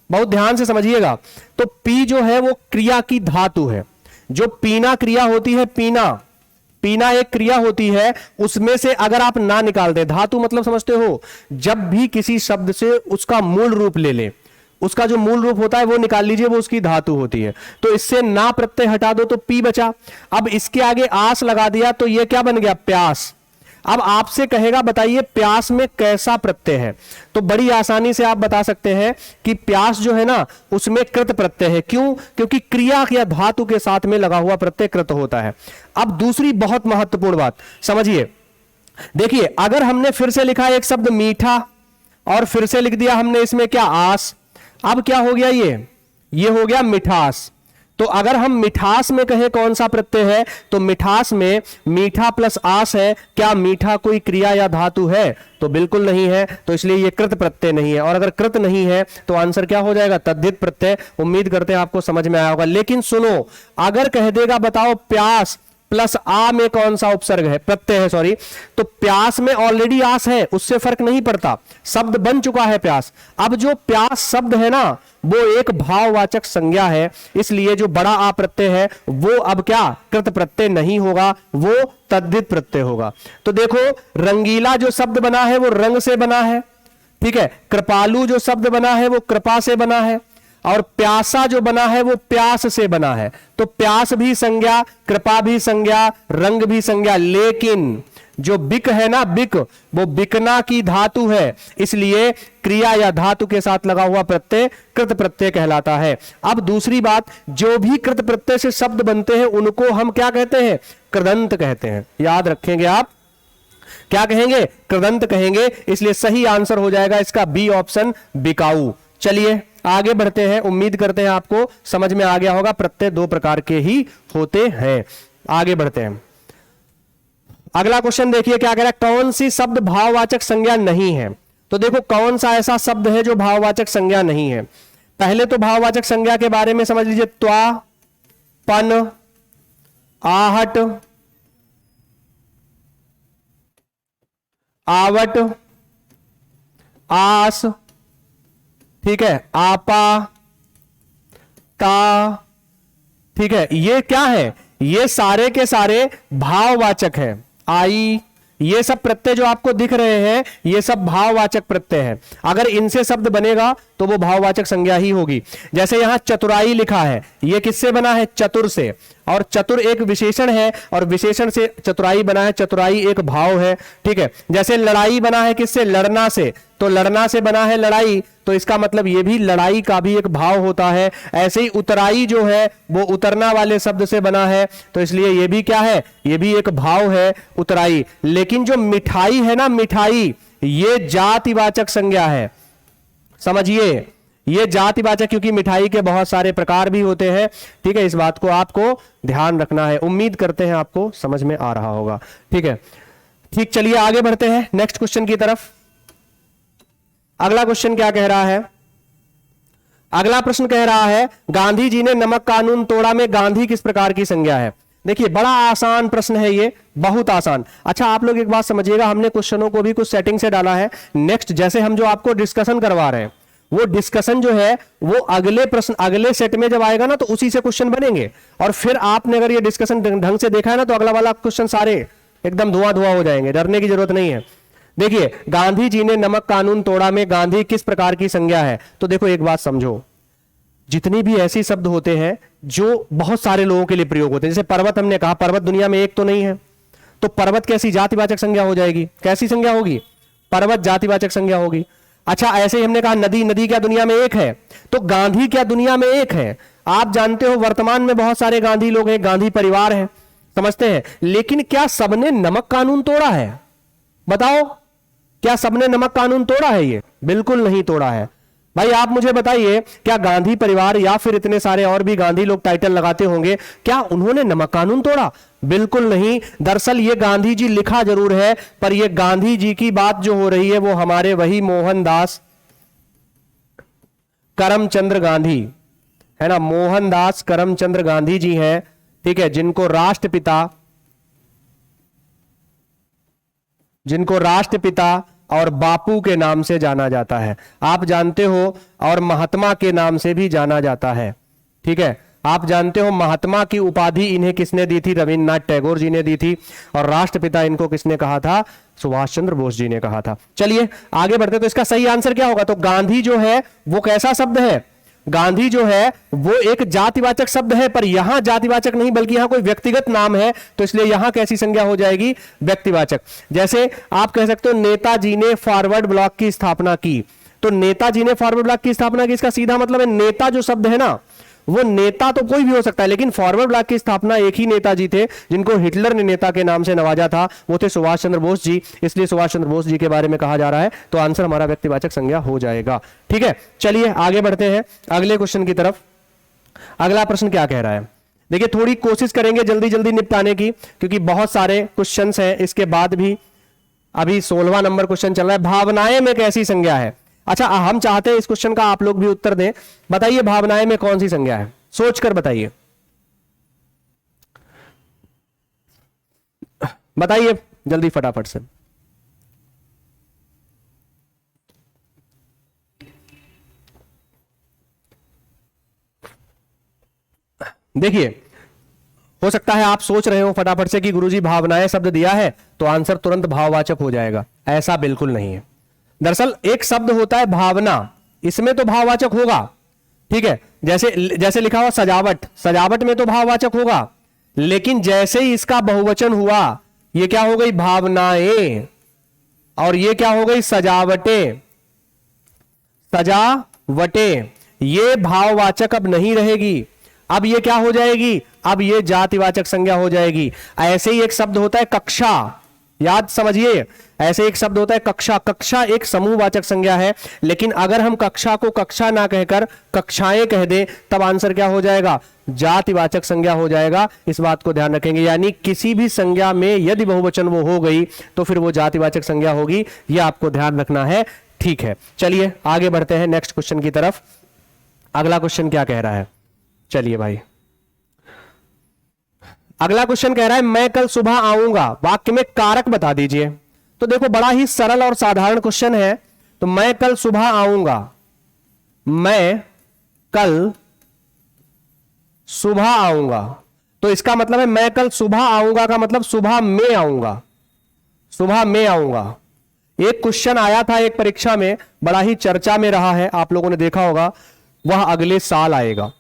बहुत ध्यान से समझिएगा। तो पी जो है वो क्रिया की धातु है। जो पीना क्रिया होती है, पीना पीना एक क्रिया होती है, उसमें से अगर आप ना निकाल दें, धातु मतलब समझते हो, जब भी किसी शब्द से उसका मूल रूप ले ले, उसका जो मूल रूप होता है वो निकाल लीजिए, वो उसकी धातु होती है। तो इससे ना प्रत्यय हटा दो तो पी बचा। अब इसके आगे आस लगा दिया तो ये क्या बन गया, प्यास। अब आपसे कहेगा बताइए प्यास में कैसा प्रत्यय है, तो बड़ी आसानी से आप बता सकते हैं कि प्यास जो है ना उसमें कृत प्रत्यय है। क्यों? क्योंकि क्रिया या धातु के साथ में लगा हुआ प्रत्यय कृत होता है। अब दूसरी बहुत महत्वपूर्ण बात समझिए, देखिए अगर हमने फिर से लिखा एक शब्द मीठा और फिर से लिख दिया हमने इसमें क्या, आस, अब क्या हो गया, ये हो गया मिठास। तो अगर हम मिठास में कहें कौन सा प्रत्यय है, तो मिठास में मीठा प्लस आस है। क्या मीठा कोई क्रिया या धातु है? तो बिल्कुल नहीं है, तो इसलिए ये कृत प्रत्यय नहीं है। और अगर कृत नहीं है तो आंसर क्या हो जाएगा, तद्धित प्रत्यय। उम्मीद करते हैं आपको समझ में आया होगा। लेकिन सुनो, अगर कह देगा बताओ प्यास प्लस आ में कौन सा उपसर्ग है, प्रत्यय है सॉरी, तो प्यास में ऑलरेडी आस है, उससे फर्क नहीं पड़ता, शब्द बन चुका है प्यास। अब जो प्यास शब्द है ना वो एक भाववाचक संज्ञा है, इसलिए जो बड़ा आ प्रत्यय है वो अब क्या, कृत प्रत्यय नहीं होगा, वो तद्धित प्रत्यय होगा। तो देखो रंगीला जो शब्द बना है वो रंग से बना है, ठीक है। कृपालु जो शब्द बना है वो कृपा से बना है, और प्यासा जो बना है वो प्यास से बना है। तो प्यास भी संज्ञा, कृपा भी संज्ञा, रंग भी संज्ञा, लेकिन जो बिक है ना, बिक, वो बिकना की धातु है, इसलिए क्रिया या धातु के साथ लगा हुआ प्रत्यय कृत प्रत्यय कहलाता है। अब दूसरी बात, जो भी कृत प्रत्यय से शब्द बनते हैं उनको हम क्या कहते हैं, कृदंत कहते हैं। याद रखेंगे आप, क्या कहेंगे, कृदंत कहेंगे। इसलिए सही आंसर हो जाएगा इसका बी ऑप्शन, बिकाऊ। चलिए आगे बढ़ते हैं। उम्मीद करते हैं आपको समझ में आ गया होगा, प्रत्यय दो प्रकार के ही होते हैं। आगे बढ़ते हैं। अगला क्वेश्चन देखिए क्या कह रहा है, कौन सी शब्द भाववाचक संज्ञा नहीं है। तो देखो कौन सा ऐसा शब्द है जो भाववाचक संज्ञा नहीं है। पहले तो भाववाचक संज्ञा के बारे में समझ लीजिए, त्वा, पन, आहट, आवट, आस, ठीक है, आपा, ता, ठीक है, ये क्या है, ये सारे के सारे भाववाचक है। आई, ये सब प्रत्यय जो आपको दिख रहे हैं ये सब भाववाचक प्रत्यय है। अगर इनसे शब्द बनेगा तो वो भाववाचक संज्ञा ही होगी। जैसे यहां चतुराई लिखा है, ये किससे बना है, चतुर से, और चतुर एक विशेषण है और विशेषण से चतुराई बना है, चतुराई एक भाव है, ठीक है। जैसे लड़ाई बना है किससे, लड़ना से, तो लड़ना से बना है लड़ाई, तो इसका मतलब ये भी लड़ाई का भी एक भाव होता है। ऐसे ही उतराई जो है वो उतरना वाले शब्द से बना है, तो इसलिए ये भी क्या है, ये भी एक भाव है, उतराई। लेकिन जो मिठाई है ना, मिठाई, ये जातिवाचक संज्ञा है, समझिए, ये जातिवाचक, क्योंकि मिठाई के बहुत सारे प्रकार भी होते हैं, ठीक है। इस बात को आपको ध्यान रखना है। उम्मीद करते हैं आपको समझ में आ रहा होगा, ठीक है। ठीक, चलिए आगे बढ़ते हैं नेक्स्ट क्वेश्चन की तरफ। अगला क्वेश्चन क्या कह रहा है, अगला प्रश्न कह रहा है, गांधी जी ने नमक कानून तोड़ा में गांधी किस प्रकार की संज्ञा है। देखिए बड़ा आसान प्रश्न है ये, बहुत आसान। अच्छा आप लोग एक बात समझिएगा, हमने क्वेश्चनों को भी कुछ सेटिंग से डाला है। नेक्स्ट जैसे हम जो आपको डिस्कशन करवा रहे हैं, वो डिस्कशन जो है वो अगले प्रश्न, अगले सेट में जब आएगा ना तो उसी से क्वेश्चन बनेंगे, और फिर आपने अगर ये डिस्कशन ढंग से देखा है ना तो अगला वाला क्वेश्चन सारे एकदम धुआं धुआं हो जाएंगे, डरने की जरूरत नहीं है। देखिए गांधी जी ने नमक कानून तोड़ा में गांधी किस प्रकार की संज्ञा है। तो देखो एक बात समझो, जितनी भी ऐसी शब्द होते हैं जो बहुत सारे लोगों के लिए प्रयोग होते हैं, जैसे पर्वत, हमने कहा पर्वत दुनिया में एक तो नहीं है, तो पर्वत कैसी जातिवाचक संज्ञा हो जाएगी, कैसी संज्ञा होगी, पर्वत जातिवाचक संज्ञा होगी। अच्छा ऐसे ही हमने कहा नदी, नदी क्या दुनिया में एक है, तो गांधी क्या दुनिया में एक है। आप जानते हो वर्तमान में बहुत सारे गांधी लोग हैं, गांधी परिवार है, समझते हैं, लेकिन क्या सबने नमक कानून तोड़ा है, बताओ, क्या सबने नमक कानून तोड़ा है, ये बिल्कुल नहीं तोड़ा है। भाई आप मुझे बताइए, क्या गांधी परिवार या फिर इतने सारे और भी गांधी लोग टाइटल लगाते होंगे, क्या उन्होंने नमक कानून तोड़ा, बिल्कुल नहीं। दरअसल ये गांधी जी लिखा जरूर है, पर ये गांधी जी की बात जो हो रही है वो हमारे वही मोहनदास करमचंद्र गांधी है ना, मोहनदास करमचंद्र गांधी जी हैं, ठीक है, जिनको राष्ट्रपिता और बापू के नाम से जाना जाता है, आप जानते हो, और महात्मा के नाम से भी जाना जाता है। ठीक है, आप जानते हो महात्मा की उपाधि इन्हें किसने दी थी? रविन्द्रनाथ टैगोर जी ने दी थी। और राष्ट्रपिता इनको किसने कहा था? सुभाष चंद्र बोस जी ने कहा था। चलिए आगे बढ़ते, तो इसका सही आंसर क्या होगा? तो गांधी जो है वो कैसा शब्द है? गांधी जो है वो एक जातिवाचक शब्द है, पर यहां जातिवाचक नहीं बल्कि यहां कोई व्यक्तिगत नाम है, तो इसलिए यहां कैसी संज्ञा हो जाएगी? व्यक्तिवाचक। जैसे आप कह सकते हो नेताजी ने फॉरवर्ड ब्लॉक की स्थापना की, तो नेताजी ने फॉरवर्ड ब्लॉक की स्थापना की, इसका सीधा मतलब है नेता जो शब्द है ना, वो नेता तो कोई भी हो सकता है, लेकिन फॉरवर्ड ब्लॉक की स्थापना एक ही नेताजी थे जिनको हिटलर ने नेता के नाम से नवाजा था, वो थे सुभाष चंद्र बोस जी, इसलिए सुभाष चंद्र बोस जी के बारे में कहा जा रहा है, तो आंसर हमारा व्यक्तिवाचक संज्ञा हो जाएगा। ठीक है, चलिए आगे बढ़ते हैं अगले क्वेश्चन की तरफ। अगला प्रश्न क्या कह रहा है? देखिए थोड़ी कोशिश करेंगे जल्दी जल्दी निपटाने की, क्योंकि बहुत सारे क्वेश्चन हैं इसके बाद भी। अभी 16वां नंबर क्वेश्चन चल रहा है, भावनाएं में कैसी संज्ञा है? अच्छा, हम चाहते हैं इस क्वेश्चन का आप लोग भी उत्तर दें। बताइए भावनाएं में कौन सी संज्ञा है, सोचकर बताइए, बताइए जल्दी फटाफट से। देखिए हो सकता है आप सोच रहे हो फटाफट से कि गुरुजी भावनाएं शब्द दिया है तो आंसर तुरंत भाववाचक हो जाएगा। ऐसा बिल्कुल नहीं है। दरअसल एक शब्द होता है भावना, इसमें तो भाववाचक होगा। ठीक है, जैसे लिखा हुआ सजावट, सजावट में तो भाववाचक होगा, लेकिन जैसे ही इसका बहुवचन हुआ, ये क्या हो गई? भावनाएं, और ये क्या हो गई? सजावटें। सजावटें ये भाववाचक अब नहीं रहेगी, अब ये क्या हो जाएगी? अब ये जातिवाचक संज्ञा हो जाएगी। ऐसे ही एक शब्द होता है कक्षा, याद समझिए, ऐसे एक शब्द होता है कक्षा। कक्षा एक समूहवाचक संज्ञा है, लेकिन अगर हम कक्षा को कक्षा ना कहकर कक्षाएं कह दें तब आंसर क्या हो जाएगा? जातिवाचक संज्ञा हो जाएगा। इस बात को ध्यान रखेंगे, यानी किसी भी संज्ञा में यदि बहुवचन वो हो गई तो फिर वो जातिवाचक संज्ञा होगी, यह आपको ध्यान रखना है। ठीक है, चलिए आगे बढ़ते हैं नेक्स्ट क्वेश्चन की तरफ। अगला क्वेश्चन क्या कह रहा है? चलिए भाई, अगला क्वेश्चन कह रहा है मैं कल सुबह आऊंगा, वाक्य में कारक बता दीजिए। तो देखो बड़ा ही सरल और साधारण क्वेश्चन है। तो मैं कल सुबह आऊंगा, मैं कल सुबह आऊंगा, तो इसका मतलब है मैं कल सुबह आऊंगा का मतलब सुबह में आऊंगा, सुबह में आऊंगा। एक क्वेश्चन आया था एक परीक्षा में, बड़ा ही चर्चा में रहा है, आप लोगों ने देखा होगा, वह अगले साल आएगा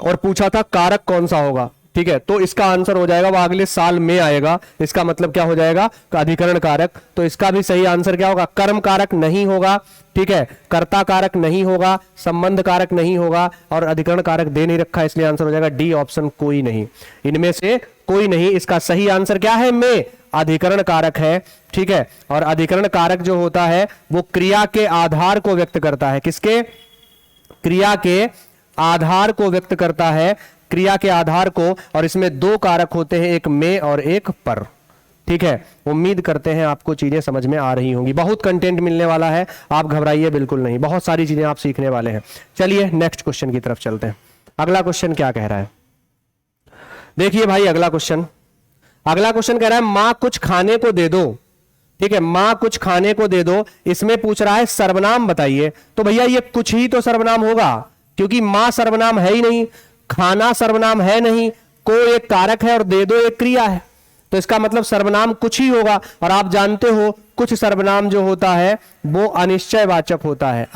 और पूछा था कारक कौन सा होगा। ठीक है, तो इसका आंसर हो जाएगा वह अगले साल में आएगा। इसका मतलब क्या हो जाएगा? अधिकरण कारक। तो इसका भी सही आंसर क्या होगा? कर्म कारक नहीं होगा। ठीक है, कर्ता कारक नहीं होगा, संबंध कारक नहीं होगा, और अधिकरण कारक दे नहीं रखा, इसलिए आंसर हो जाएगा डी ऑप्शन, कोई नहीं, इनमें से कोई नहीं। इसका सही आंसर क्या है? में अधिकरण कारक है। ठीक है, और अधिकरण कारक जो होता है वो क्रिया के आधार को व्यक्त करता है। किसके? क्रिया के आधार को व्यक्त करता है, क्रिया के आधार को। और इसमें दो कारक होते हैं, एक में और एक पर। ठीक है, उम्मीद करते हैं आपको चीजें समझ में आ रही होंगी। बहुत कंटेंट मिलने वाला है, आप घबराइए बिल्कुल नहीं, बहुत सारी चीजें आप सीखने वाले हैं। चलिए नेक्स्ट क्वेश्चन की तरफ चलते हैं। अगला क्वेश्चन क्या कह रहा है? देखिए भाई अगला क्वेश्चन कह रहा है मां कुछ खाने को दे दो। ठीक है, मां कुछ खाने को दे दो, इसमें पूछ रहा है सर्वनाम बताइए। तो भैया ये कुछ ही तो सर्वनाम होगा, क्योंकि मां सर्वनाम है ही नहीं, खाना सर्वनाम है नहीं, को एक कारक है और दे दो एक क्रिया है, तो इसका मतलब सर्वनाम कुछ ही होगा। और आप जानते हो कुछ सर्वनाम जो होता है वो अनिश्चयवाचक होता है,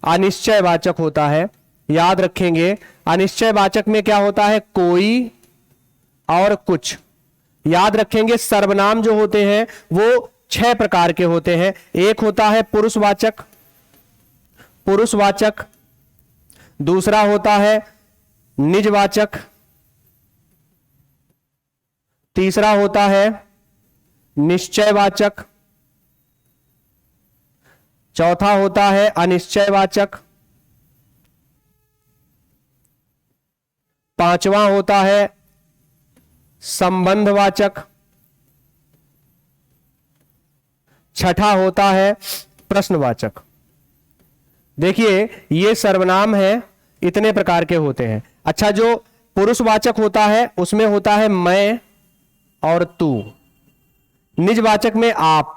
अनिश्चयवाचक होता है। याद रखेंगे, अनिश्चयवाचक में क्या होता है? कोई और कुछ। याद रखेंगे सर्वनाम जो होते हैं वो 6 प्रकार के होते हैं। एक होता है पुरुषवाचक, पुरुषवाचक, दूसरा होता है निजवाचक, तीसरा होता है निश्चयवाचक, चौथा होता है अनिश्चयवाचक, पांचवा होता है संबंधवाचक, छठा होता है प्रश्नवाचक। देखिए ये सर्वनाम है, इतने प्रकार के होते हैं। अच्छा, जो पुरुषवाचक होता है उसमें होता है मैं और तू। निजवाचक में आप,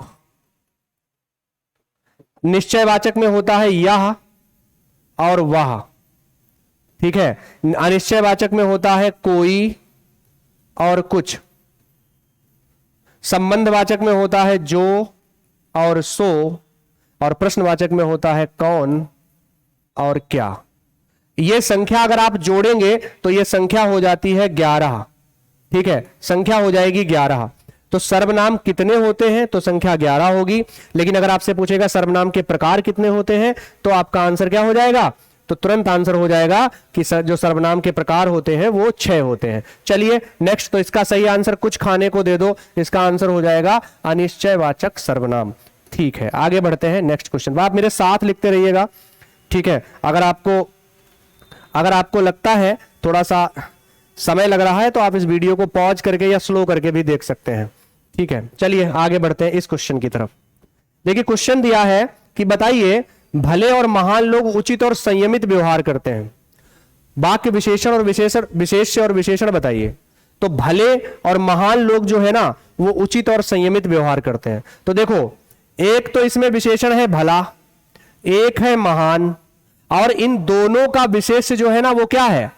निश्चयवाचक में होता है यह और वह, ठीक है। अनिश्चयवाचक में होता है कोई और कुछ, संबंधवाचक में होता है जो और सो, और प्रश्नवाचक में होता है कौन और क्या। यह संख्या अगर आप जोड़ेंगे तो यह संख्या हो जाती है 11, ठीक है, संख्या हो जाएगी 11। तो सर्वनाम कितने होते हैं, तो संख्या 11 होगी। लेकिन अगर आपसे पूछेगा सर्वनाम के प्रकार कितने होते हैं, तो आपका आंसर क्या हो जाएगा, तो तुरंत आंसर हो जाएगा कि जो सर्वनाम के प्रकार होते हैं वो 6 होते हैं। चलिए नेक्स्ट, तो इसका सही आंसर कुछ खाने को दे दो, इसका आंसर हो जाएगा अनिश्चयवाचक सर्वनाम। ठीक है, आगे बढ़ते हैं नेक्स्ट क्वेश्चन। आप मेरे साथ लिखते रहिएगा, ठीक है। अगर आपको लगता है थोड़ा सा समय लग रहा है तो आप इस वीडियो को पॉज करके या स्लो करके भी देख सकते हैं, ठीक है। चलिए आगे बढ़ते हैं इस क्वेश्चन की तरफ। देखिए क्वेश्चन दिया है कि बताइए भले और महान लोग उचित और संयमित व्यवहार करते हैं। वाक्य विशेषण और विशेष्य और विशेषण बताइए। तो भले और महान लोग जो है ना वो उचित और संयमित व्यवहार करते हैं। तो देखो, एक तो इसमें विशेषण है भला, एक है महान, और इन दोनों का विशेष्य जो है ना वो क्या है,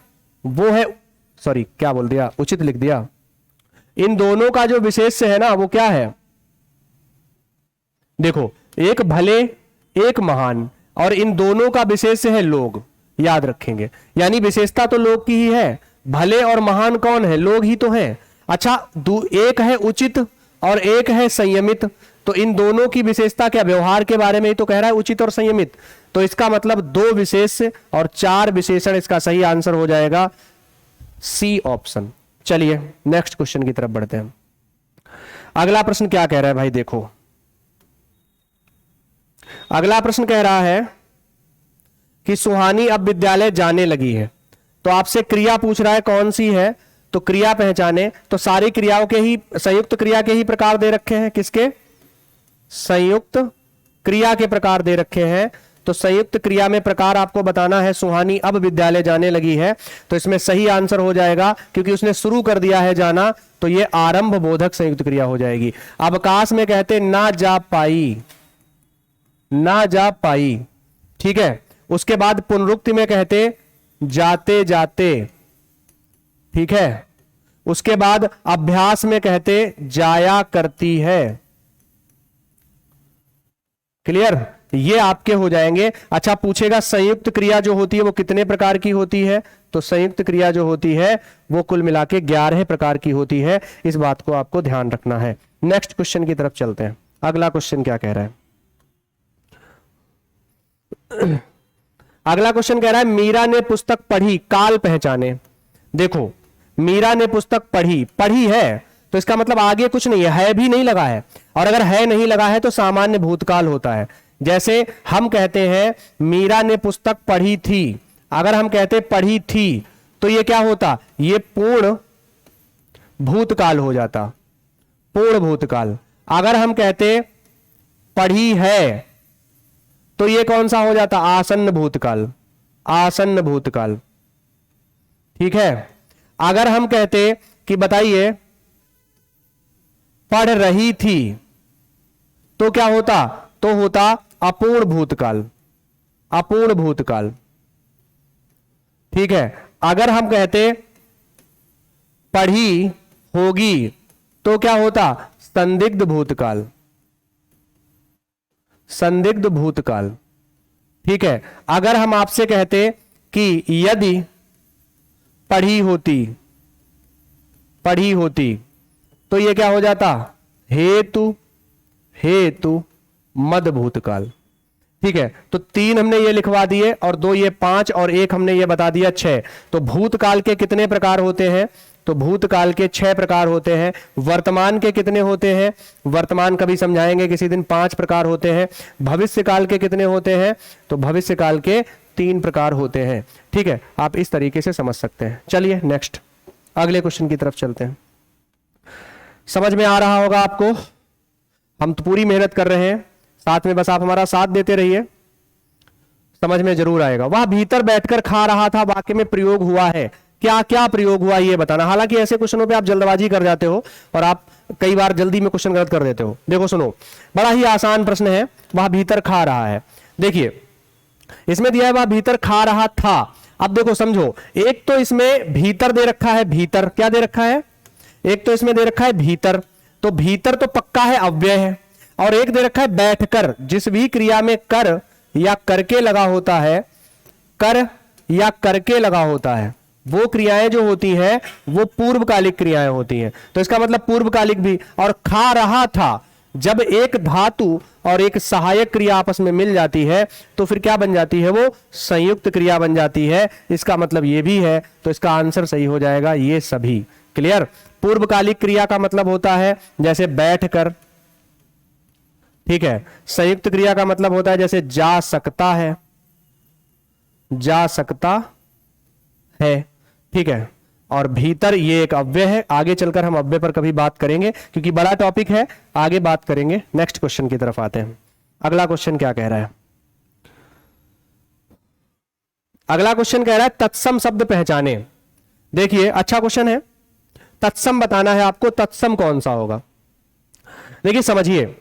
वो है, सॉरी क्या बोल दिया, उचित लिख दिया। इन दोनों का जो विशेष्य है ना वो क्या है, देखो एक भले एक महान, और इन दोनों का विशेष्य है लोग, याद रखेंगे। यानी विशेषता तो लोग की ही है, भले और महान कौन है, लोग ही तो हैं। अच्छा, एक है उचित और एक है संयमित, तो इन दोनों की विशेषता क्या, व्यवहार के बारे में ही तो कह रहा है, उचित और संयमित। तो इसका मतलब 2 विशेष्य और 4 विशेषण, इसका सही आंसर हो जाएगा सी ऑप्शन। चलिए नेक्स्ट क्वेश्चन की तरफ बढ़ते हैं। अगला प्रश्न क्या कह रहा है भाई, देखो अगला प्रश्न कह रहा है कि सुहानी अब विद्यालय जाने लगी है। तो आपसे क्रिया पूछ रहा है कौन सी है, तो क्रिया पहचाने। तो सारी क्रियाओं के ही, संयुक्त क्रिया के ही प्रकार दे रखे हैं, किसके, संयुक्त क्रिया के प्रकार दे रखे हैं। तो संयुक्त क्रिया में प्रकार आपको बताना है, सुहानी अब विद्यालय जाने लगी है। तो इसमें सही आंसर हो जाएगा, क्योंकि उसने शुरू कर दिया है जाना, तो ये आरंभ बोधक संयुक्त क्रिया हो जाएगी। अवकाश में कहते ना जा पाई, ना जा पाई, ठीक है। उसके बाद पुनरुक्ति में कहते जाते जाते, ठीक है। उसके बाद अभ्यास में कहते जाया करती है। क्लियर, ये आपके हो जाएंगे। अच्छा, पूछेगा संयुक्त क्रिया जो होती है वो कितने प्रकार की होती है, तो संयुक्त क्रिया जो होती है वो कुल मिला के 11 प्रकार की होती है। इस बात को आपको ध्यान रखना है। नेक्स्ट क्वेश्चन की तरफ चलते हैं। अगला क्वेश्चन क्या कह रहा है, अगला क्वेश्चन कह रहा है मीरा ने पुस्तक पढ़ी, काल पहचाने। देखो, मीरा ने पुस्तक पढ़ी, पढ़ी है, तो इसका मतलब आगे कुछ नहीं है भी नहीं लगा है, और अगर है नहीं लगा है तो सामान्य भूतकाल होता है। जैसे हम कहते हैं मीरा ने पुस्तक पढ़ी थी, अगर हम कहते पढ़ी थी तो ये क्या होता, ये पूर्ण भूतकाल हो जाता, पूर्ण भूतकाल। अगर हम कहते पढ़ी है तो ये कौन सा हो जाता, आसन्न भूतकाल, आसन्न भूतकाल, ठीक है। अगर हम कहते कि बताइए पढ़ रही थी तो क्या होता, तो होता अपूर्ण भूतकाल, अपूर्ण भूतकाल, ठीक है। अगर हम कहते पढ़ी होगी तो क्या होता, संदिग्ध भूतकाल, संदिग्ध भूतकाल, ठीक है। अगर हम आपसे कहते कि यदि पढ़ी होती, पढ़ी होती, तो ये क्या हो जाता, हेतु, हेतु मद भूतकाल, ठीक है। तो 3 हमने ये लिखवा दिए, और 2 ये 5, और 1 हमने ये बता दिया 6। तो भूतकाल के कितने प्रकार होते हैं, तो भूतकाल के 6 प्रकार होते हैं। वर्तमान के कितने होते हैं, वर्तमान कभी समझाएंगे किसी दिन, 5 प्रकार होते हैं। भविष्य काल के कितने होते हैं, तो भविष्य काल के 3 प्रकार होते हैं, ठीक है। आप इस तरीके से समझ सकते हैं। चलिए नेक्स्ट अगले क्वेश्चन की तरफ चलते हैं। समझ में आ रहा होगा आपको, हम तो पूरी मेहनत कर रहे हैं, साथ में बस आप हमारा साथ देते रहिए, समझ में जरूर आएगा। वह भीतर बैठकर खा रहा था, वाक्य में प्रयोग हुआ है, क्या क्या प्रयोग हुआ ये बताना। हालांकि ऐसे क्वेश्चनों पे आप जल्दबाजी कर जाते हो और आप कई बार जल्दी में क्वेश्चन गलत कर देते हो। देखो सुनो, बड़ा ही आसान प्रश्न है। वह भीतर खा रहा है, देखिए इसमें दिया है वह भीतर खा रहा था। अब देखो समझो, एक तो इसमें भीतर दे रखा है, भीतर क्या दे रखा है, एक तो इसमें दे रखा है भीतर, तो भीतर तो पक्का है, अव्यय है। और एक दे रखा है बैठकर, जिस भी क्रिया में कर या करके लगा होता है, कर या करके लगा होता है, वो क्रियाएं जो होती हैं वो पूर्वकालिक क्रियाएं होती हैं। तो इसका मतलब पूर्वकालिक भी। और खा रहा था, जब एक धातु और एक सहायक क्रिया आपस में मिल जाती है तो फिर क्या बन जाती है, वो संयुक्त क्रिया बन जाती है। इसका मतलब ये भी है, तो इसका आंसर सही हो जाएगा ये सभी। क्लियर। पूर्वकालिक क्रिया का मतलब होता है जैसे बैठकर, ठीक है। संयुक्त क्रिया का मतलब होता है जैसे जा सकता है, जा सकता है, ठीक है। और भीतर ये एक अव्यय है। आगे चलकर हम अव्यय पर कभी बात करेंगे क्योंकि बड़ा टॉपिक है, आगे बात करेंगे। नेक्स्ट क्वेश्चन की तरफ आते हैं। अगला क्वेश्चन क्या कह रहा है, अगला क्वेश्चन कह रहा है तत्सम शब्द पहचाने। देखिए अच्छा क्वेश्चन है, तत्सम बताना है आपको। तत्सम कौन सा होगा, देखिए समझिए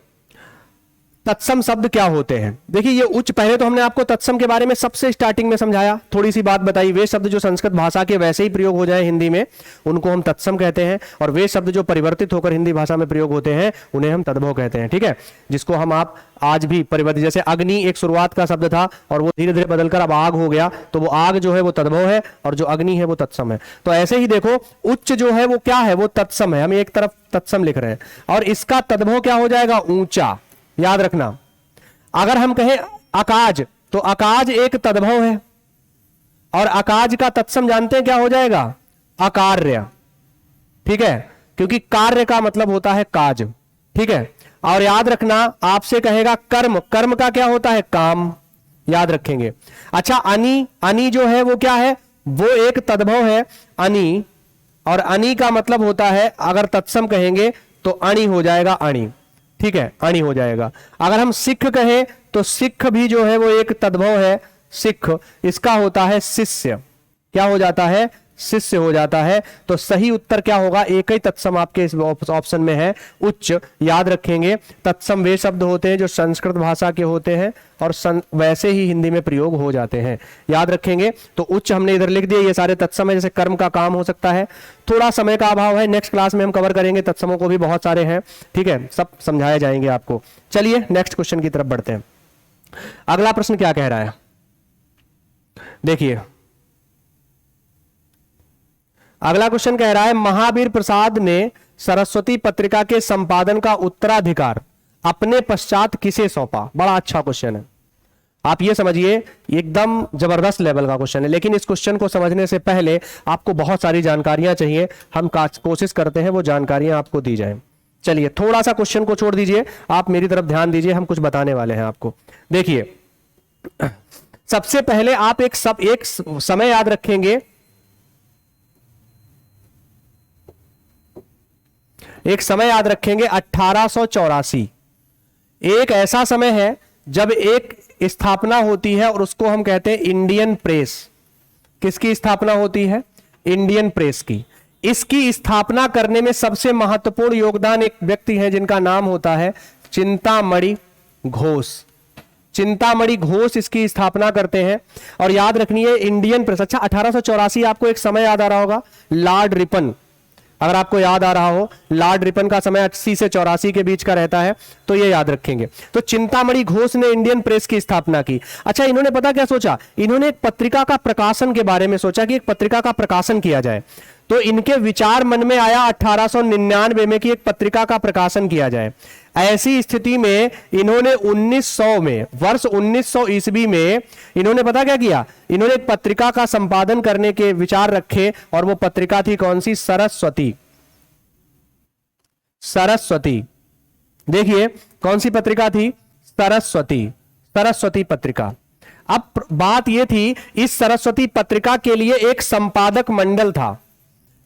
तत्सम शब्द क्या होते हैं। देखिए ये उच्च, पहले तो हमने आपको तत्सम के बारे में सबसे स्टार्टिंग में समझाया, थोड़ी सी बात बताई। वे शब्द जो संस्कृत भाषा के वैसे ही प्रयोग हो जाए हिंदी में, उनको हम तत्सम कहते हैं। और वे शब्द जो परिवर्तित होकर हिंदी भाषा में प्रयोग होते हैं, उन्हें हम तद्भव कहते हैं, ठीक है। जिसको हम आप आज भी परिवर्तित, जैसे अग्नि एक शुरुआत का शब्द था और वो धीरे धीरे बदलकर अब आग हो गया, तो वो आग जो है वो तद्भव है और जो अग्नि है वो तत्सम है। तो ऐसे ही देखो उच्च जो है वो क्या है, वो तत्सम है। हम एक तरफ तत्सम लिख रहे हैं और इसका तद्भव क्या हो जाएगा, ऊंचा। याद रखना, अगर हम कहें अकाज, तो अकाज एक तद्भव है और अकाज का तत्सम जानते हैं क्या हो जाएगा, अकार्य, ठीक है। क्योंकि कार्य का मतलब होता है काज, ठीक है। और याद रखना, आपसे कहेगा कर्म, कर्म का क्या होता है, काम, याद रखेंगे। अच्छा अनि, अनि जो है वो क्या है, वो एक तद्भव है अनि, और अनि का मतलब होता है, अगर तत्सम कहेंगे तो अणि हो जाएगा, अणि, ठीक है, अणि हो जाएगा। अगर हम सिख कहें तो सिख भी जो है वो एक तद्भव है, सिख, इसका होता है शिष्य, क्या हो जाता है, शिष्य हो जाता है। तो सही उत्तर क्या होगा, एक ही तत्सम आपके इस ऑप्शन में है, उच्च। याद रखेंगे तत्सम वे शब्द होते हैं जो संस्कृत भाषा के होते हैं और वैसे ही हिंदी में प्रयोग हो जाते हैं, याद रखेंगे। तो उच्च हमने इधर लिख दिया, ये सारे तत्सम है। जैसे कर्म का काम हो सकता है, थोड़ा समय का अभाव है, नेक्स्ट क्लास में हम कवर करेंगे, तत्समों को भी बहुत सारे हैं, ठीक है, सब समझाए जाएंगे आपको। चलिए नेक्स्ट क्वेश्चन की तरफ बढ़ते हैं। अगला प्रश्न क्या कह रहा है, देखिए अगला क्वेश्चन कह रहा है महावीर प्रसाद ने सरस्वती पत्रिका के संपादन का उत्तराधिकार अपने पश्चात किसे सौंपा। बड़ा अच्छा क्वेश्चन है, आप ये समझिए एकदम जबरदस्त लेवल का क्वेश्चन है। लेकिन इस क्वेश्चन को समझने से पहले आपको बहुत सारी जानकारियां चाहिए, हम कोशिश करते हैं वो जानकारियां आपको दी जाए। चलिए थोड़ा सा क्वेश्चन को छोड़ दीजिए, आप मेरी तरफ ध्यान दीजिए, हम कुछ बताने वाले हैं आपको। देखिए सबसे पहले आप एक समय याद रखेंगे, एक समय याद रखेंगे 1884। एक ऐसा समय है जब एक स्थापना होती है और उसको हम कहते हैं इंडियन प्रेस। किसकी स्थापना होती है, इंडियन प्रेस की। इसकी स्थापना करने में सबसे महत्वपूर्ण योगदान एक व्यक्ति है जिनका नाम होता है चिंतामणि घोष। चिंतामणि घोष इसकी स्थापना करते हैं। और याद रखनी है इंडियन प्रेस। अच्छा 1884 आपको एक समय याद आ रहा होगा, लॉर्ड रिपन, अगर आपको याद आ रहा हो, लॉर्ड रिपन का समय 80 से 84 के बीच का रहता है, तो ये याद रखेंगे। तो चिंतामणि घोष ने इंडियन प्रेस की स्थापना की। अच्छा इन्होंने पता क्या सोचा, इन्होंने एक पत्रिका का प्रकाशन के बारे में सोचा कि एक पत्रिका का प्रकाशन किया जाए। तो इनके विचार मन में आया 1899 में कि एक पत्रिका का प्रकाशन किया जाए। ऐसी स्थिति में इन्होंने 1900 में, वर्ष 1900 ईस्वी में इन्होंने पता क्या किया, इन्होंने एक पत्रिका का संपादन करने के विचार रखे और वो पत्रिका थी कौन सी, सरस्वती। सरस्वती, देखिए कौन सी पत्रिका थी, सरस्वती, सरस्वती पत्रिका। अब बात यह थी, इस सरस्वती पत्रिका के लिए एक संपादक मंडल था,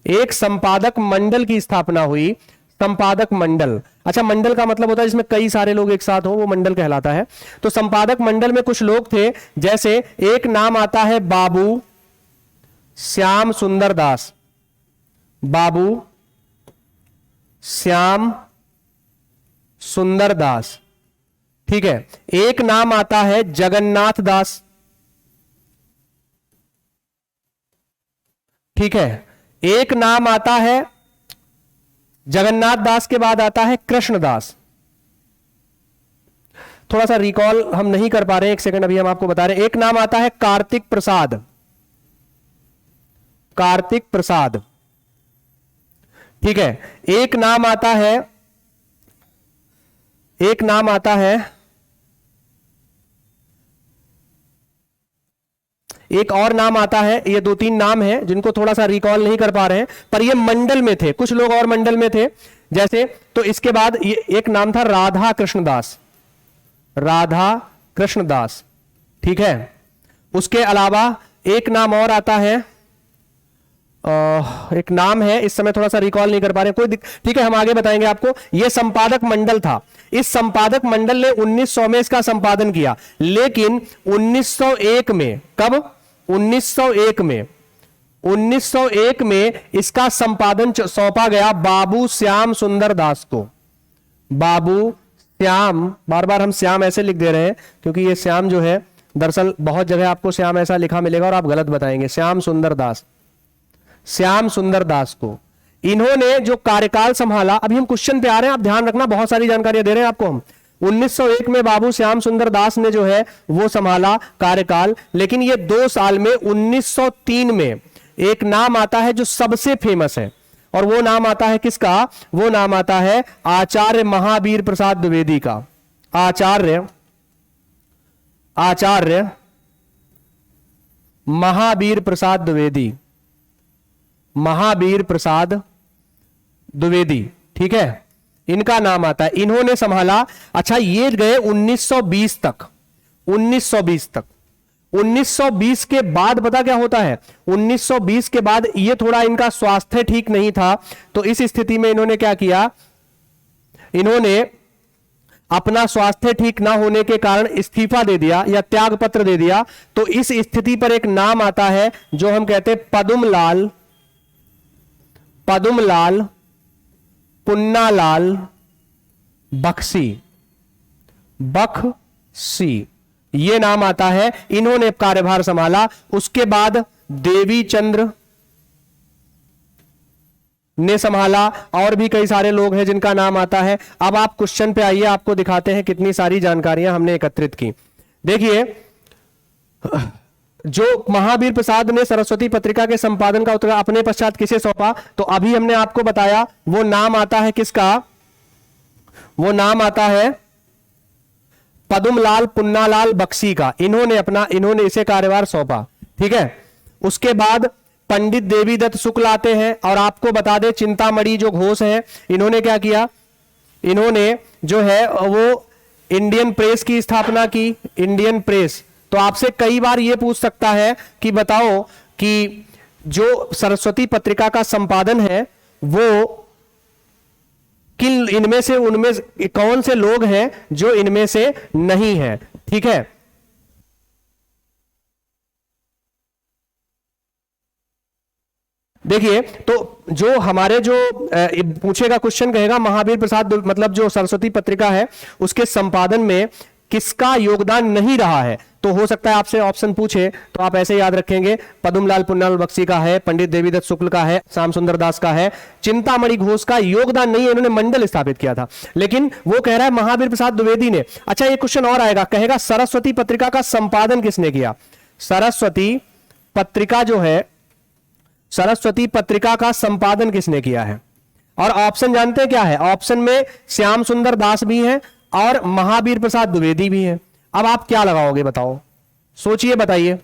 एक संपादक मंडल की स्थापना हुई। संपादक मंडल, अच्छा मंडल का मतलब होता है जिसमें कई सारे लोग एक साथ हो, वो मंडल कहलाता है। तो संपादक मंडल में कुछ लोग थे, जैसे एक नाम आता है बाबू, श्याम सुंदर दास, बाबू श्याम सुंदर दास। ठीक है, एक नाम आता है जगन्नाथ दास। ठीक है, एक नाम आता है जगन्नाथ दास के बाद आता है कृष्णदास। थोड़ा सा रिकॉल हम नहीं कर पा रहे हैं, एक सेकंड, अभी हम आपको बता रहे हैं। एक नाम आता है कार्तिक प्रसाद, कार्तिक प्रसाद। ठीक है, एक नाम आता है, एक नाम आता है, एक और नाम आता है। ये दो तीन नाम हैं जिनको थोड़ा सा रिकॉल नहीं कर पा रहे हैं, पर ये मंडल में थे, कुछ लोग और मंडल में थे जैसे। तो इसके बाद ये एक नाम था राधा कृष्णदास, राधा कृष्णदास। ठीक है, उसके अलावा एक नाम और आता है, एक नाम है, इस समय थोड़ा सा रिकॉल नहीं कर पा रहे, कोई ठीक है, हम आगे बताएंगे आपको। यह संपादक मंडल था। इस संपादक मंडल ने 1900 में इसका संपादन किया, लेकिन 1901 में, कब? 1901 में, 1901 में इसका संपादन सौंपा गया बाबू श्याम सुंदर दास को। बाबू श्याम, बार बार हम श्याम ऐसे लिख दे रहे हैं क्योंकि ये श्याम जो है, दरअसल बहुत जगह आपको श्याम ऐसा लिखा मिलेगा और आप गलत बताएंगे। श्याम सुंदर दास, श्याम सुंदर दास को इन्होंने जो कार्यकाल संभाला, अभी हम क्वेश्चन पे आ रहे हैं, आप ध्यान रखना, बहुत सारी जानकारियां दे रहे हैं आपको हम। 1901 में बाबू श्याम सुंदर दास ने जो है वो संभाला कार्यकाल, लेकिन ये 2 साल में 1903 में एक नाम आता है जो सबसे फेमस है, और वो नाम आता है किसका? वो नाम आता है आचार्य महावीर प्रसाद द्विवेदी का। आचार्य महावीर प्रसाद द्विवेदी, महावीर प्रसाद द्विवेदी। ठीक है, इनका नाम आता है, इन्होंने संभाला। अच्छा, ये गए 1920 तक, 1920 तक। 1920 के बाद पता क्या होता है? 1920 के बाद ये थोड़ा इनका स्वास्थ्य ठीक नहीं था, तो इस स्थिति में इन्होंने क्या किया? इन्होंने अपना स्वास्थ्य ठीक ना होने के कारण इस्तीफा दे दिया या त्याग पत्र दे दिया। तो इस स्थिति पर एक नाम आता है जो हम कहते हैं पद्मलाल, पद्मलाल पुन्नालाल बख्शी, बख्शी, ये नाम आता है। इन्होंने कार्यभार संभाला। उसके बाद देवी चंद्र ने संभाला, और भी कई सारे लोग हैं जिनका नाम आता है। अब आप क्वेश्चन पे आइए, आपको दिखाते हैं कितनी सारी जानकारियां हमने एकत्रित की। देखिए, जो महावीर प्रसाद ने सरस्वती पत्रिका के संपादन का उत्तर अपने पश्चात किसे सौंपा? तो अभी हमने आपको बताया, वो नाम आता है किसका? वो नाम आता है पद्मलाल पुन्नालाल बख्शी का। इन्होंने इसे कार्यभार सौंपा। ठीक है, उसके बाद पंडित देवीदत्त शुक्ल आते हैं, और आपको बता दें चिंतामणि जो घोष है, इन्होंने क्या किया? इन्होंने जो है वो इंडियन प्रेस की स्थापना की, इंडियन प्रेस। तो आपसे कई बार ये पूछ सकता है कि बताओ कि जो सरस्वती पत्रिका का संपादन है वो किन इनमें से, उनमें कौन से लोग हैं जो इनमें से नहीं है। ठीक है, देखिए, तो जो हमारे जो पूछेगा क्वेश्चन कहेगा महावीर प्रसाद मतलब जो सरस्वती पत्रिका है उसके संपादन में किसका योगदान नहीं रहा है, तो हो सकता है आपसे ऑप्शन पूछे, तो आप ऐसे याद रखेंगे पद्मलाल पुन्नालाल बख्शी का है, पंडित देवीदत्त शुक्ल का है, श्याम सुंदर दास का है, चिंतामणि घोष का योगदान नहीं है, इन्होंने मंडल स्थापित किया था। लेकिन वो कह रहा है महावीर प्रसाद द्विवेदी ने। अच्छा, ये क्वेश्चन और आएगा, कहेगा सरस्वती पत्रिका का संपादन किसने किया? सरस्वती पत्रिका जो है, सरस्वती पत्रिका का संपादन किसने किया है? और ऑप्शन जानते हैं क्या है? ऑप्शन में श्याम सुंदर दास भी है और महावीर प्रसाद द्विवेदी भी है। अब आप क्या लगाओगे बताओ, सोचिए, बताइए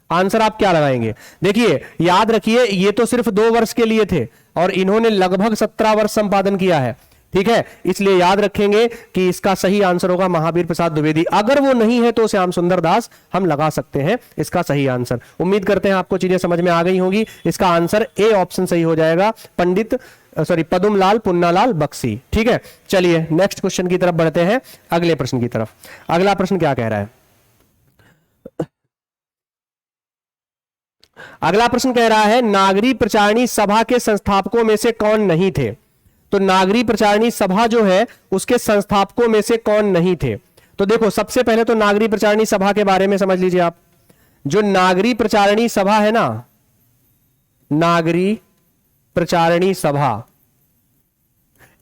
आंसर आप क्या लगाएंगे। देखिए, याद रखिए, ये तो सिर्फ 2 वर्ष के लिए थे और इन्होंने लगभग 17 वर्ष संपादन किया है। ठीक है, इसलिए याद रखेंगे कि इसका सही आंसर होगा महावीर प्रसाद द्विवेदी। अगर वो नहीं है तो श्याम सुंदर दास हम लगा सकते हैं इसका सही आंसर। उम्मीद करते हैं आपको चीजें समझ में आ गई होंगी। इसका आंसर ए ऑप्शन सही हो जाएगा, पद्मलाल पुन्नालाल बख्शी। ठीक है, चलिए नेक्स्ट क्वेश्चन की तरफ बढ़ते हैं, अगले प्रश्न की तरफ। अगला प्रश्न क्या कह रहा है? अगला प्रश्न कह रहा है नागरी प्रचारणी सभा के संस्थापकों में से कौन नहीं थे। तो नागरी प्रचारणी सभा जो है उसके संस्थापकों में से कौन नहीं थे। तो देखो सबसे पहले तो नागरी प्रचारणी सभा के बारे में समझ लीजिए आप। जो नागरी प्रचारणी सभा है ना, नागरी प्रचारणी सभा,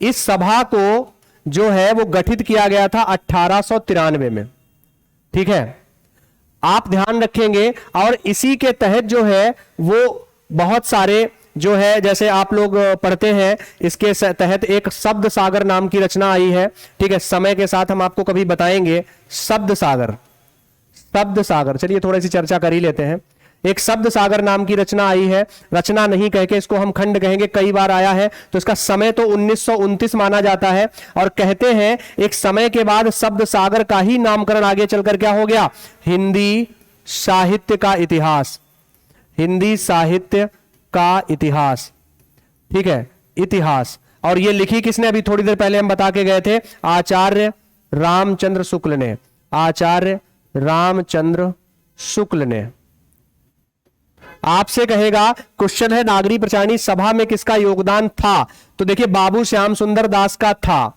इस सभा को जो है वो गठित किया गया था 1893 में। ठीक है, आप ध्यान रखेंगे। और इसी के तहत जो है वो बहुत सारे जो है, जैसे आप लोग पढ़ते हैं, इसके तहत एक शब्द सागर नाम की रचना आई है। ठीक है, समय के साथ हम आपको कभी बताएंगे शब्द सागर। शब्द सागर, चलिए थोड़ी सी चर्चा कर ही लेते हैं। एक शब्द सागर नाम की रचना आई है, रचना नहीं कह के इसको हम खंड कहेंगे, कई बार आया है। तो इसका समय तो 1929 माना जाता है। और कहते हैं एक समय के बाद शब्द सागर का ही नामकरण आगे चलकर क्या हो गया, हिंदी साहित्य का इतिहास। हिंदी साहित्य का इतिहास, ठीक है, इतिहास। और ये लिखी किसने, अभी थोड़ी देर पहले हम बता के गए थे, आचार्य रामचंद्र शुक्ल ने। आचार्य रामचंद्र शुक्ल ने। आपसे कहेगा क्वेश्चन है नागरी प्रचारणी सभा में किसका योगदान था। तो देखिए बाबू श्याम सुंदर दास का था,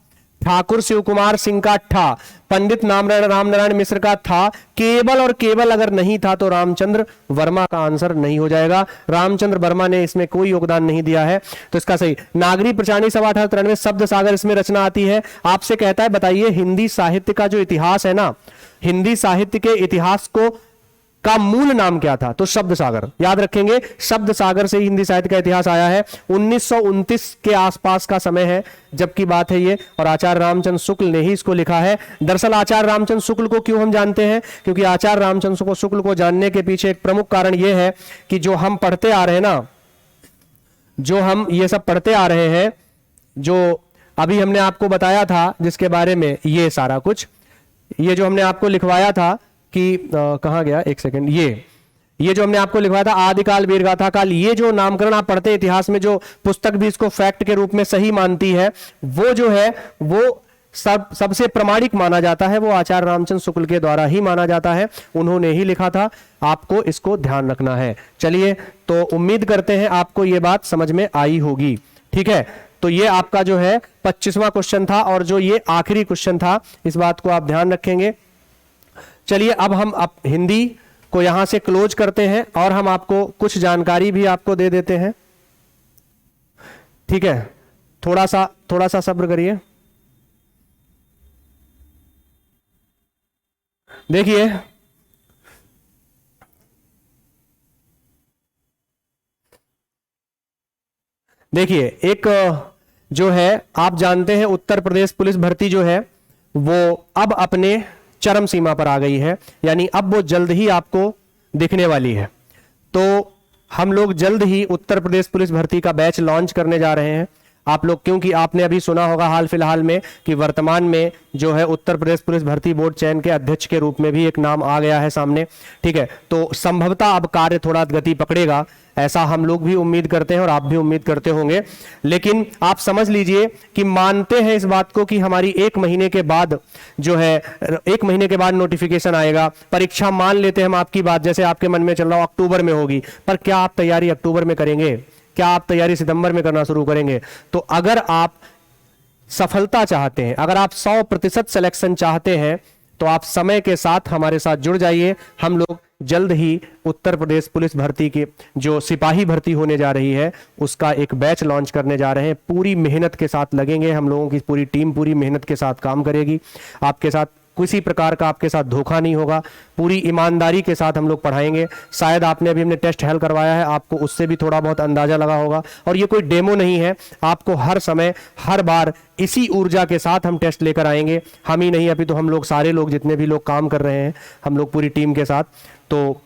ठाकुर शिव कुमार सिंह का था, पंडित रामनारायण मिश्र का था, केवल और केवल अगर नहीं था तो रामचंद्र वर्मा का आंसर नहीं हो जाएगा। रामचंद्र वर्मा ने इसमें कोई योगदान नहीं दिया है। तो इसका सही नागरी प्रचारणी सभा 1893, शब्द सागर इसमें रचना आती है। आपसे कहता है बताइए हिंदी साहित्य का जो इतिहास है ना, हिंदी साहित्य के इतिहास का मूल नाम क्या था। तो शब्द सागर, याद रखेंगे शब्द सागर से ही हिंदी साहित्य का इतिहास आया है। 1929 के आसपास का समय है जबकि बात है ये, और आचार्य रामचंद्र शुक्ल ने ही इसको लिखा है। दरअसल आचार्य रामचंद्र शुक्ल को क्यों हम जानते हैं, क्योंकि आचार्य रामचंद्र शुक्ल को जानने के पीछे एक प्रमुख कारण यह है कि जो हम पढ़ते आ रहे हैं ना, जो हम ये सब पढ़ते आ रहे हैं, जो अभी हमने आपको बताया था जिसके बारे में, ये सारा कुछ, ये जो हमने आपको लिखवाया था कि कहां गया, एक सेकंड, ये जो हमने आपको लिखवाया था आदिकाल वीरगाथा काल, ये जो नामकरण आप पढ़ते इतिहास में, जो पुस्तक भी इसको फैक्ट के रूप में सही मानती है, वो जो है वो सबसे प्रमाणिक माना जाता है, वो आचार्य रामचंद्र शुक्ल के द्वारा ही माना जाता है। उन्होंने ही लिखा था, आपको इसको ध्यान रखना है। चलिए, तो उम्मीद करते हैं आपको ये बात समझ में आई होगी। ठीक है, तो ये आपका जो है 25वां क्वेश्चन था, और जो ये आखिरी क्वेश्चन था, इस बात को आप ध्यान रखेंगे। चलिए अब हम हिंदी को यहां से क्लोज करते हैं, और हम आपको कुछ जानकारी भी आपको दे देते हैं। ठीक है, थोड़ा सा सब्र करिए। देखिए एक जो है, आप जानते हैं उत्तर प्रदेश पुलिस भर्ती जो है वो अब अपने चरम सीमा पर आ गई है, यानी अब वो जल्द ही आपको दिखने वाली है। तो हम लोग जल्द ही उत्तर प्रदेश पुलिस भर्ती का बैच लॉन्च करने जा रहे हैं। आप लोग, क्योंकि आपने अभी सुना होगा हाल फिलहाल में कि वर्तमान में जो है उत्तर प्रदेश पुलिस भर्ती बोर्ड चयन के अध्यक्ष के रूप में भी एक नाम आ गया है सामने। ठीक है, तो संभवतः अब कार्य थोड़ा गति पकड़ेगा, ऐसा हम लोग भी उम्मीद करते हैं और आप भी उम्मीद करते होंगे। लेकिन आप समझ लीजिए कि मानते हैं इस बात को कि हमारी 1 महीने के बाद जो है, 1 महीने के बाद नोटिफिकेशन आएगा। परीक्षा मान लेते हैं हम आपकी बात, जैसे आपके मन में चल रहा हो अक्टूबर में होगी, पर क्या आप तैयारी अक्टूबर में करेंगे? क्या आप तैयारी सितंबर में करना शुरू करेंगे? तो अगर आप सफलता चाहते हैं, अगर आप 100% सिलेक्शन चाहते हैं, तो आप समय के साथ हमारे साथ जुड़ जाइए। हम लोग जल्द ही उत्तर प्रदेश पुलिस भर्ती की जो सिपाही भर्ती होने जा रही है उसका एक बैच लॉन्च करने जा रहे हैं। पूरी मेहनत के साथ लगेंगे, हम लोगों की पूरी टीम पूरी मेहनत के साथ काम करेगी। आपके साथ किसी प्रकार का आपके साथ धोखा नहीं होगा, पूरी ईमानदारी के साथ हम लोग पढ़ाएंगे। शायद आपने अभी हमने टेस्ट हल करवाया है, आपको उससे भी थोड़ा बहुत अंदाजा लगा होगा। और ये कोई डेमो नहीं है, आपको हर समय हर बार इसी ऊर्जा के साथ हम टेस्ट लेकर आएंगे। हम ही नहीं, अभी तो हम लोग सारे लोग जितने भी लोग काम कर रहे हैं, हम लोग पूरी टीम के साथ। तो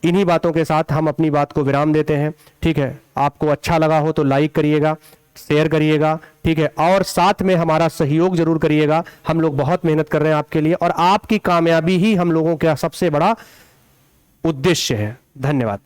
इन्हीं बातों के साथ हम अपनी बात को विराम देते हैं। ठीक है, आपको अच्छा लगा हो तो लाइक करिएगा, शेयर करिएगा, ठीक है, और साथ में हमारा सहयोग जरूर करिएगा। हम लोग बहुत मेहनत कर रहे हैं आपके लिए, और आपकी कामयाबी ही हम लोगों का सबसे बड़ा उद्देश्य है। धन्यवाद।